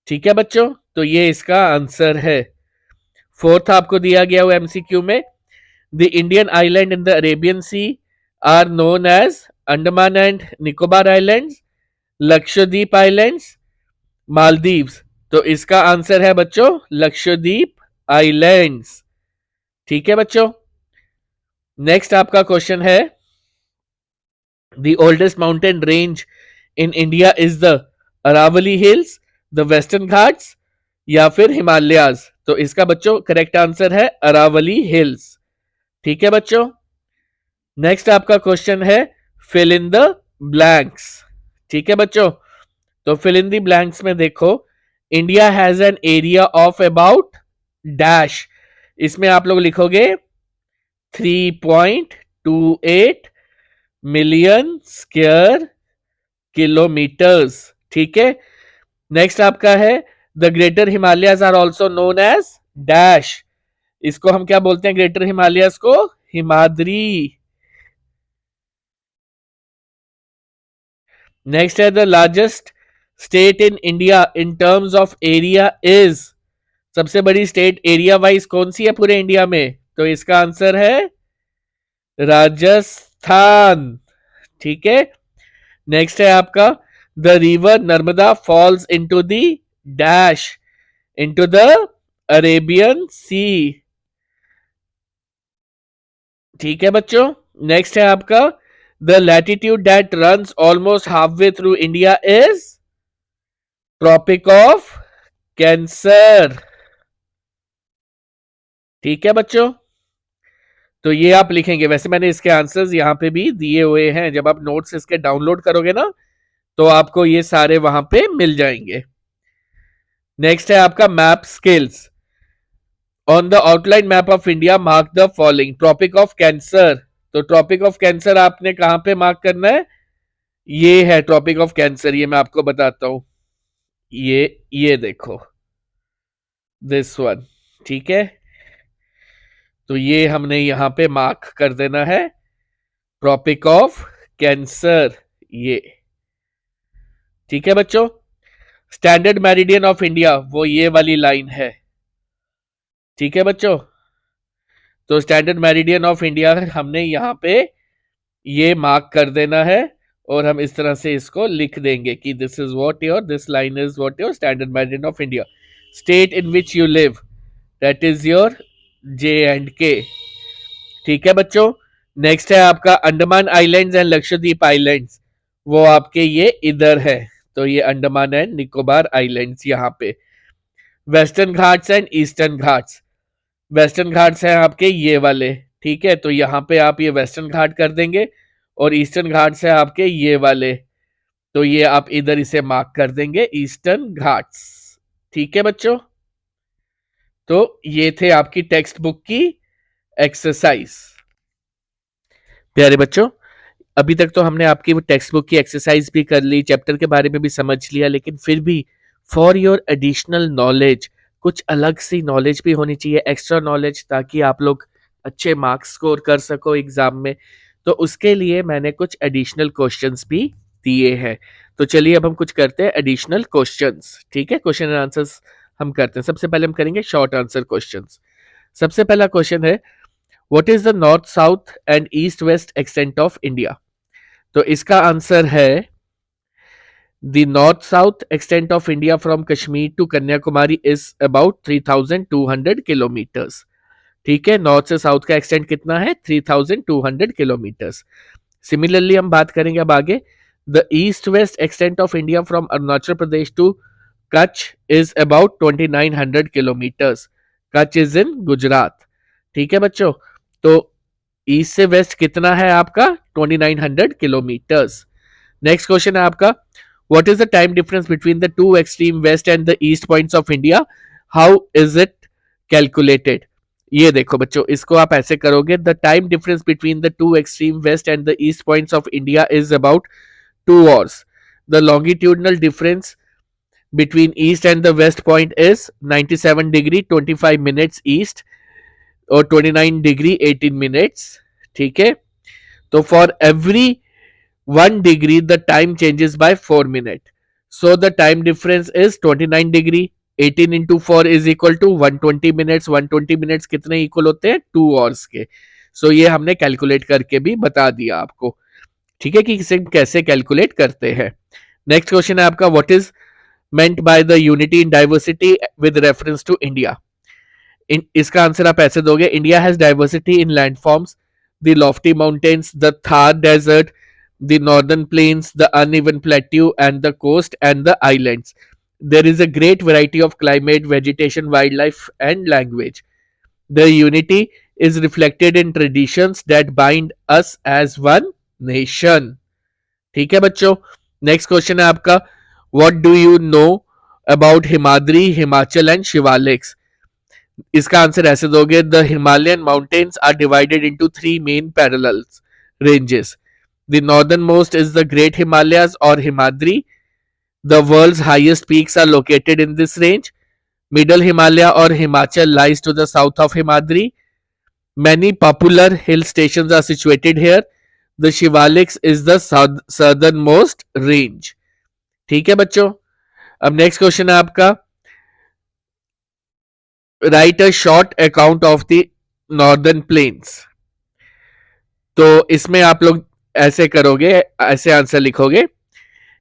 ठीक है बच्चों। तो ये इसका आंसर है। फोर्थ आपको दिया गया हुआ एमसीक्यू में, the Indian island in the Arabian sea are known as Andaman and Nicobar islands, Lakshadweep islands, Maldives? तो इसका आंसर है बच्चों लक्षद्वीप आइलैंड्स। ठीक है बच्चों। नेक्स्ट आपका क्वेश्चन है, the oldest mountain range in India is the Aravalli hills, the western Ghats या फिर हिमालयाज? तो इसका बच्चों करेक्ट आंसर है अरावली हिल्स। ठीक है बच्चों। नेक्स्ट आपका क्वेश्चन है, फिल इन द ब्लैंक्स। ठीक है बच्चों। तो फिल इन द ब्लैंक्स में देखो, India has an area of about dash. इसमें आप लोग लिखोगे 3.28 मिलियन स्क्वायर किलोमीटर्स। ठीक है। नेक्स्ट आपका है, the greater Himalayas are also known as dash. इसको हम क्या बोलते हैं? ग्रेटर हिमालयाज को हिमाद्री। नेक्स्ट है, the largest state in India in terms of area is. सबसे बड़ी स्टेट एरिया वाइज कौन सी है पूरे इंडिया में? तो इसका आंसर है राजस्थान। ठीक है। नेक्स्ट है आपका, the river Narmada falls into the dash, into the Arabian sea. ठीक है बच्चों। नेक्स्ट है आपका, the latitude that runs almost half way through India is tropic of cancer. ठीक है बच्चों। तो ये आप लिखेंगे। वैसे मैंने इसके आंसर्स यहां पे भी दिए हुए हैं, जब आप नोट्स इसके डाउनलोड करोगे ना तो आपको ये सारे वहां पे मिल जाएंगे। नेक्स्ट है आपका map skills. On the outline map of India mark the following, tropic of cancer. तो ट्रॉपिक ऑफ कैंसर आपने कहां पे मार्क करना है? ये है ट्रॉपिक ऑफ कैंसर, ये मैं आपको बताता हूं। ये देखो, दिस वन। ठीक है, तो ये हमने यहां पे मार्क कर देना है, ट्रॉपिक ऑफ कैंसर, ये। ठीक है बच्चों, स्टैंडर्ड मेरिडियन ऑफ इंडिया वो ये वाली लाइन है। ठीक है बच्चों, तो स्टैंडर्ड मेरिडियन ऑफ इंडिया हमने यहां पे ये मार्क कर देना है, और हम इस तरह से इसको लिख देंगे कि this is what your, this line is what your standard meridian of India. State in which you live, that is your J&K। ठीक है बच्चों, नेक्स्ट है आपका Andaman islands and Lakshadweep islands, वो आपके ये इधर है, तो ये अंडमान एंड निकोबार आइलैंड्स यहाँ पे। Western Ghats and eastern Ghats, western Ghats हैं आपके ये वाले। ठीक है, तो यहाँ पे आप ये वेस्टर्न घाट कर देंगे, और ईस्टर्न घाट्स हैं आपके ये वाले, तो ये आप इधर इसे मार्क कर देंगे, ईस्टर्न घाट्स। ठीक है बच्चों, तो ये थे आपकी टेक्स्ट बुक की एक्सरसाइज। प्यारे बच्चों, अभी तक तो हमने आपकी वो टेक्स्ट बुक की एक्सरसाइज भी कर ली, चैप्टर के बारे में भी समझ लिया, लेकिन फिर भी फॉर योर एडिशनल नॉलेज कुछ अलग सी नॉलेज भी होनी चाहिए, एक्स्ट्रा नॉलेज, ताकि आप लोग अच्छे मार्क्स स्कोर कर सको एग्जाम में। तो उसके लिए मैंने कुछ एडिशनल क्वेश्चंस भी दिए हैं। तो चलिए अब हम कुछ करते हैं एडिशनल क्वेश्चंस। ठीक है, क्वेश्चन एंड आंसर्स हम करते हैं। सबसे पहले हम करेंगे शॉर्ट आंसर क्वेश्चंस। सबसे पहला क्वेश्चन है, what is the north south and east west extent of India? तो इसका आंसर है, the north south extent of India from Kashmir to Kanyakumari is about 3200 kilometres. ठीक है, नॉर्थ से साउथ का एक्सटेंट कितना है? 3200 किलोमीटर्स। सिमिलरली हम बात करेंगे अब आगे, the east west extent of India from Arunachal Pradesh to Kutch is about 2900 kilometres. Kutch is in Gujarat. ठीक है बच्चों, तो ईस्ट से वेस्ट कितना है आपका? 2900 किलोमीटर्स। नेक्स्ट क्वेश्चन है आपका, what is the time difference between the two extreme west and the east points of India? How is it calculated? ये देखो बच्चों, इसको आप ऐसे करोगे, the time difference between the two extreme west and the east points of India is about 2 hours. The longitudinal difference between east and the west point is 97 degree 25 minutes east और 29 degree 18 minutes. ठीक है, तो for every 1 degree the time changes by 4 minutes. So the time difference is 29 degree. 18 into 4 is equal to 120 minutes. 120 minutes कितने इक्वल होते हैं? 2 hours के। सो ये हमने कैलकुलेट करके भी बता दिया आपको। ठीक है, कि इसे कैसे कैलकुलेट करते हैं। नेक्स्ट क्वेश्चन है आपका, what is meant by the unity in diversity with reference to India? इसका आंसर आप ऐसे दोगे, India has diversity in landforms, the lofty mountains, the Thar desert, the northern plains, the uneven plateau, and the coast and the islands. There is a great variety of climate, vegetation, wildlife, and language. The unity is reflected in traditions that bind us as one nation. ठीक है बच्चों, नेक्स्ट क्वेश्चन है आपका, what do you know about Himadri, Himachal and Shivaliks? इसका आंसर ऐसे दोगे, the Himalayan mountains are divided into 3 main parallel ranges. The northern most is the great Himalayas और Himadri. The world's highest peaks are located in this range. Middle Himalaya और Himachal lies to the south of Himadri. Many popular hill stations are situated here. The Shivaliks is the southernmost range. ठीक है बच्चों, अब नेक्स्ट क्वेश्चन है आपका, write a short account of the northern plains. तो इसमें आप लोग ऐसे करोगे, ऐसे आंसर लिखोगे,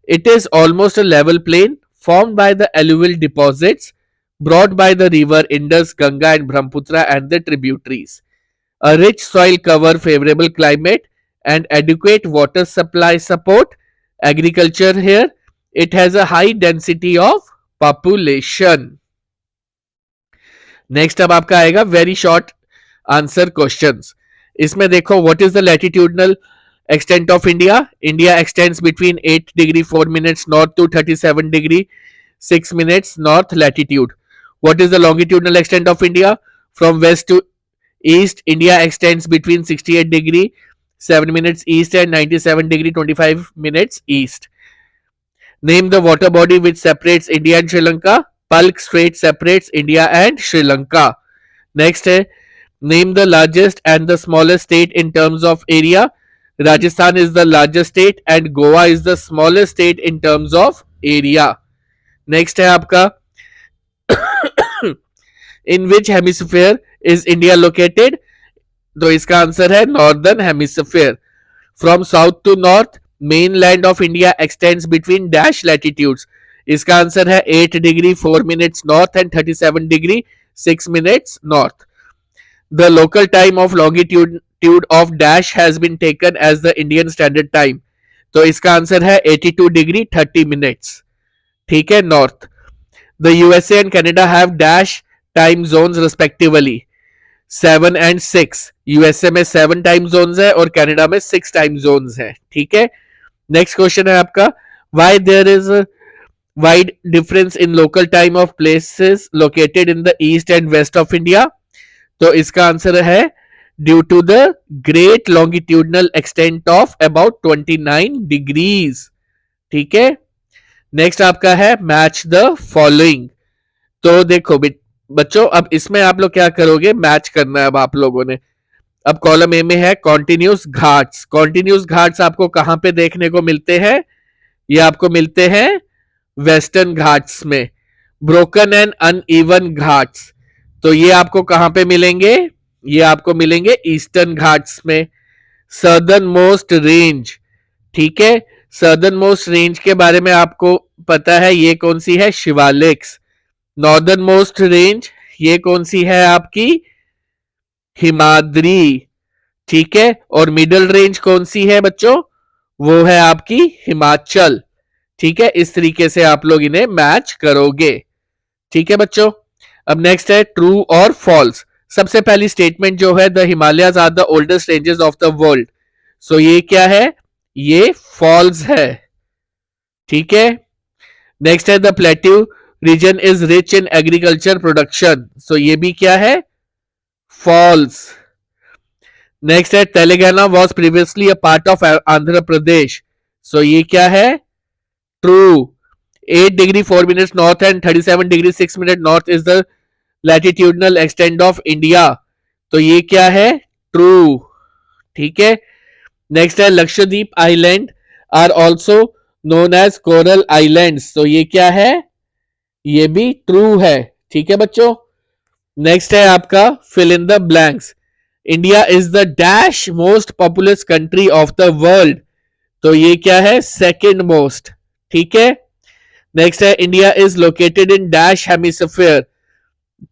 it is almost a level plain formed by the alluvial deposits brought by the river Indus, Ganga and Brahmaputra and the tributaries. A rich soil cover, favorable climate, and adequate water supply support agriculture here. It has a high density of population. Next अब आपका आएगा वेरी शॉर्ट आंसर क्वेश्चंस। इसमें देखो, what is the latitudinal extent of India? India extends between 8 degree 4 minutes north to 37 degree 6 minutes north latitude. What is the longitudinal extent of India? From west to east, India extends between 68 degree 7 minutes east and 97 degree 25 minutes east. Name the water body which separates India and Sri Lanka. Palk Strait separates India and Sri Lanka. Next है, name the largest and the smallest state in terms of area. Rajasthan is the largest state and Goa is the smallest state in terms of area. Next है आपका, in which hemisphere is India located? तो इसका आंसर है northern hemisphere. From south to north mainland of India extends between dash latitudes. इसका आंसर है 8 degree 4 minutes north and 37 degree 6 minutes north. The local time of longitude of dash has been taken as the Indian Standard Time. तो इसका आंसर है 82 degree 30 minutes. ठीक है, north. The USA and Canada have dash time zones respectively. 7 and 6. USA में 7 टाइम जोन्स है और कनाडा में 6 टाइम जोन्स है. ठीक है, नेक्स्ट क्वेश्चन है आपका, why there is wide difference in local time of places located in the east and west of India? तो इसका आंसर है due to the great longitudinal extent of about 29 degrees. ठीक है, नेक्स्ट आपका है मैच द फॉलोइंग. तो देखो बच्चों, अब इसमें आप लोग क्या करोगे, मैच करना है अब आप लोगों ने. अब कॉलम ए में है कॉन्टिन्यूस घाट्स. कॉन्टिन्यूस घाट्स आपको कहां पे देखने को मिलते हैं? ये आपको मिलते हैं वेस्टर्न घाट्स में. ब्रोकन एंड अनइवन घाट्स, तो ये आपको कहां पे मिलेंगे? ये आपको मिलेंगे ईस्टर्न घाट्स में. सदर्न मोस्ट रेंज, ठीक है, सदर्न मोस्ट रेंज के बारे में आपको पता है, ये कौन सी है? शिवालिक्स. नॉर्दर्न मोस्ट रेंज ये कौन सी है आपकी? हिमाद्री. ठीक है, और मिडिल रेंज कौन सी है बच्चों? वो है आपकी हिमाचल. ठीक है, इस तरीके से आप लोग इन्हें मैच करोगे. ठीक है बच्चों, अब नेक्स्ट है ट्रू और फॉल्स. सबसे पहली स्टेटमेंट जो है, the Himalayas are the oldest ranges of the world. So ये क्या है? ये फॉल्स है. ठीक है, नेक्स्ट है the plateau region is rich in agriculture production. So ये भी क्या है? फॉल्स. नेक्स्ट है Telangana was previously a part of Andhra Pradesh. So ये क्या है? True. 8 degree 4 minutes north and 37 degree 6 minutes north is the latitudinal extent of India. तो ये क्या है? ट्रू. ठीक है, नेक्स्ट है Lakshadweep island are also known as coral islands. तो ये क्या है? ये भी ट्रू है. ठीक है बच्चों, नेक्स्ट है आपका fill in the blanks. India is the dash most populous country of the world. तो ये क्या है? Second most. ठीक है, नेक्स्ट है India is located in dash hemisphere.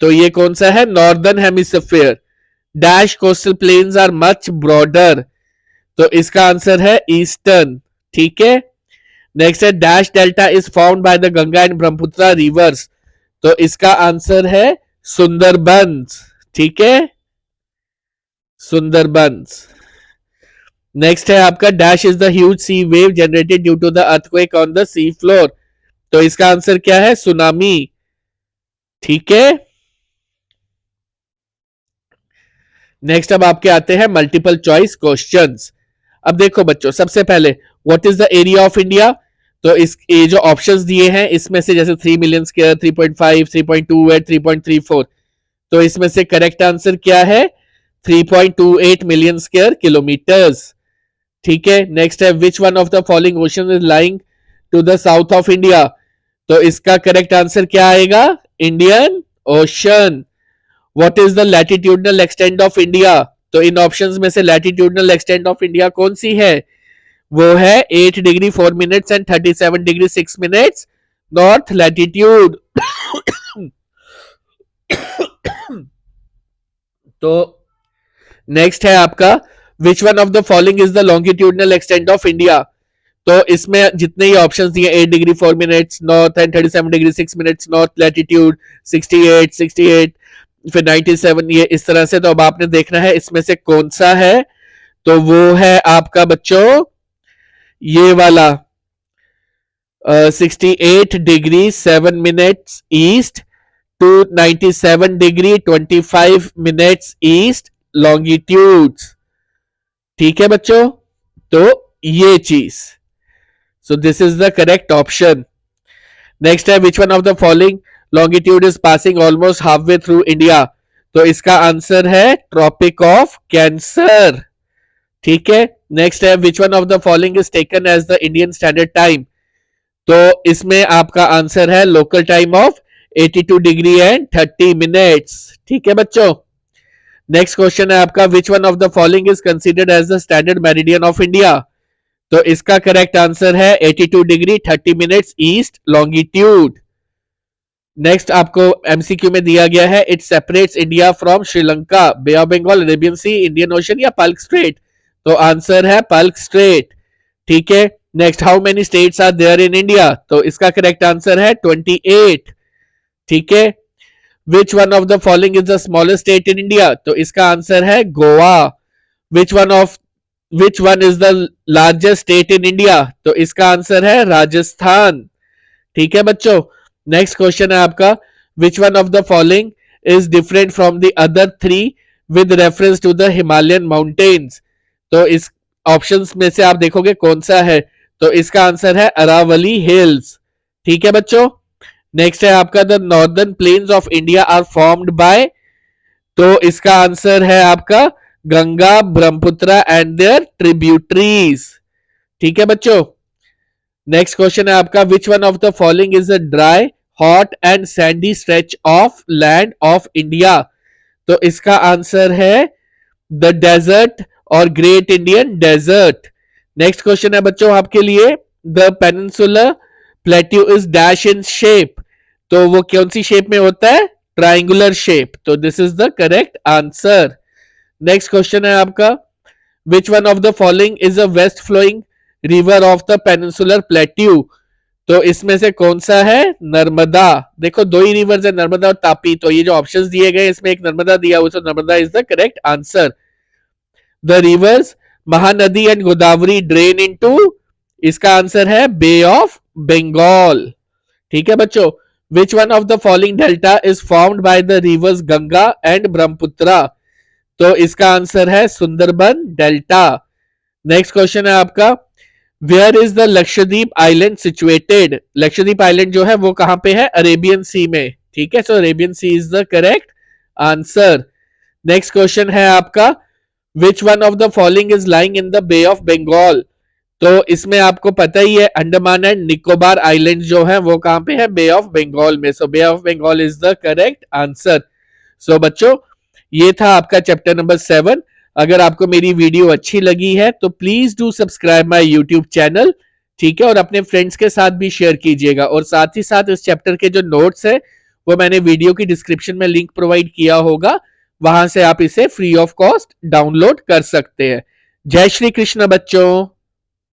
तो ये कौन सा है? Northern hemisphere. Dash coastal plains are much broader. तो इसका आंसर है ईस्टर्न. ठीक है, नेक्स्ट है dash delta is found by the Ganga and Brahmaputra rivers. तो इसका आंसर है सुंदरबंस. ठीक है, सुंदरबंस. नेक्स्ट है आपका dash is the huge sea wave generated due to the earthquake on the sea floor. तो इसका आंसर क्या है? सुनामी. ठीक है, नेक्स्ट अब आपके आते हैं मल्टीपल चॉइस क्वेश्चंस. अब देखो बच्चों, सबसे पहले what is the area of India. तो इस ये जो ऑप्शंस दिए हैं इसमें से जैसे 3 मिलियन स्क्वायर, 3.5, 3.28, 3.34, तो इसमें से करेक्ट आंसर क्या है? 3.28 मिलियन स्क्वायर किलोमीटर्स. ठीक है, नेक्स्ट है which one of the following ocean is lying to the south of India. तो इसका करेक्ट आंसर क्या आएगा? Indian ocean. What is the latitudinal extent of India. तो इन ऑप्शंस में से लैटिट्यूडनल एक्सटेंट ऑफ इंडिया कौन सी है? वो है 8 degree 4 minutes and 37 degree 6 minutes north latitude. तो नेक्स्ट है आपका which one of the following is the longitudinal extent of India. तो इसमें जितने ही ऑप्शंस दिए 8 degree 4 minutes north and 37 degree 6 minutes north latitude, 68 फिर 97, ये इस तरह से. तो अब आपने देखना है इसमें से कौन सा है. तो वो है आपका बच्चों ये वाला 68 degree 7 minutes east to 97 degree 25 minutes east longitudes. ठीक है बच्चों, तो ये चीज, so this is the correct option. Next है which one of the following longitude is passing almost half way through India, तो इसका आंसर है ट्रॉपिक ऑफ कैंसर। ठीक है, नेक्स्ट है which one of the following is taken as the Indian standard time, तो इसमें आपका आंसर है local time of 82 degree and 30 minutes. ठीक है बच्चों, नेक्स्ट क्वेश्चन है आपका which one of the following is considered as the standard meridian of India, तो इसका करेक्ट आंसर है 82 degree 30 minutes east longitude. Next आपको एमसीक्यू में दिया गया है it separates India from Sri Lanka, bay of Bengal, Arabian sea, Indian ocean या पल्क स्ट्रेट, तो आंसर है पल्क स्ट्रेट। ठीक है, next how many states are there in India, तो इसका करेक्ट आंसर है 28। ठीक है, which one of the following is the smallest state in India, तो इसका आंसर है Goa. Which one is the largest state in India, तो इसका आंसर है राजस्थान। ठीक है बच्चों, नेक्स्ट क्वेश्चन है आपका which one of the following is different from the other three with reference to the Himalayan mountains, तो इस ऑप्शंस में से आप देखोगे कौन सा है, तो इसका आंसर है अरावली हिल्स। ठीक है बच्चों, नेक्स्ट है आपका the northern plains of India are formed by, तो इसका आंसर है आपका Ganga, Brahmaputra and their tributaries. ठीक है बच्चों, नेक्स्ट क्वेश्चन है आपका which one of the following is a dry hot and sandy stretch of land of India, तो इसका आंसर है द डेजर्ट और great Indian desert. Next question है बच्चों आपके लिए the peninsular plateau is dash in shape, तो वो कौन सी शेप में होता है, ट्राइंगुलर शेप, तो this is the correct answer. Next question है आपका which one of the following is a west flowing river of the peninsular plateau, तो इसमें से कौन सा है, नर्मदा। देखो दो ही रिवर्स है, नर्मदा और तापी, तो ये जो ऑप्शंस दिए गए इसमें एक नर्मदा दिया हुआ, तो Narmada is the correct answer. The reverse Mahanadi and Godavari drain into, इसका आंसर है बे ऑफ बंगाल। ठीक है बच्चों, विच one of the following delta is formed by the reverse Ganga and Brahmaputra, तो इसका आंसर है सुंदरबन डेल्टा। नेक्स्ट क्वेश्चन है आपका where is the Lakshadweep island situated, Lakshadweep island जो है वो कहां पे है, अरेबियन सी में। ठीक है, so Arabian sea is the correct answer. Next question है आपका which one of the following is lying in the bay of Bengal, तो इसमें आपको पता ही है अंडमान एंड निकोबार आइलैंड जो है वो कहां पे है, बे ऑफ बंगाल में, so bay of Bengal is the correct answer. So बच्चों ये था आपका चैप्टर नंबर 7। अगर आपको मेरी वीडियो अच्छी लगी है तो please do subscribe my YouTube channel. ठीक है, और अपने फ्रेंड्स के साथ भी शेयर कीजिएगा, और साथ ही साथ इस चैप्टर के जो नोट्स है वो मैंने वीडियो की डिस्क्रिप्शन में लिंक प्रोवाइड किया होगा, वहां से आप इसे फ्री ऑफ कॉस्ट डाउनलोड कर सकते हैं। जय श्री कृष्ण बच्चों।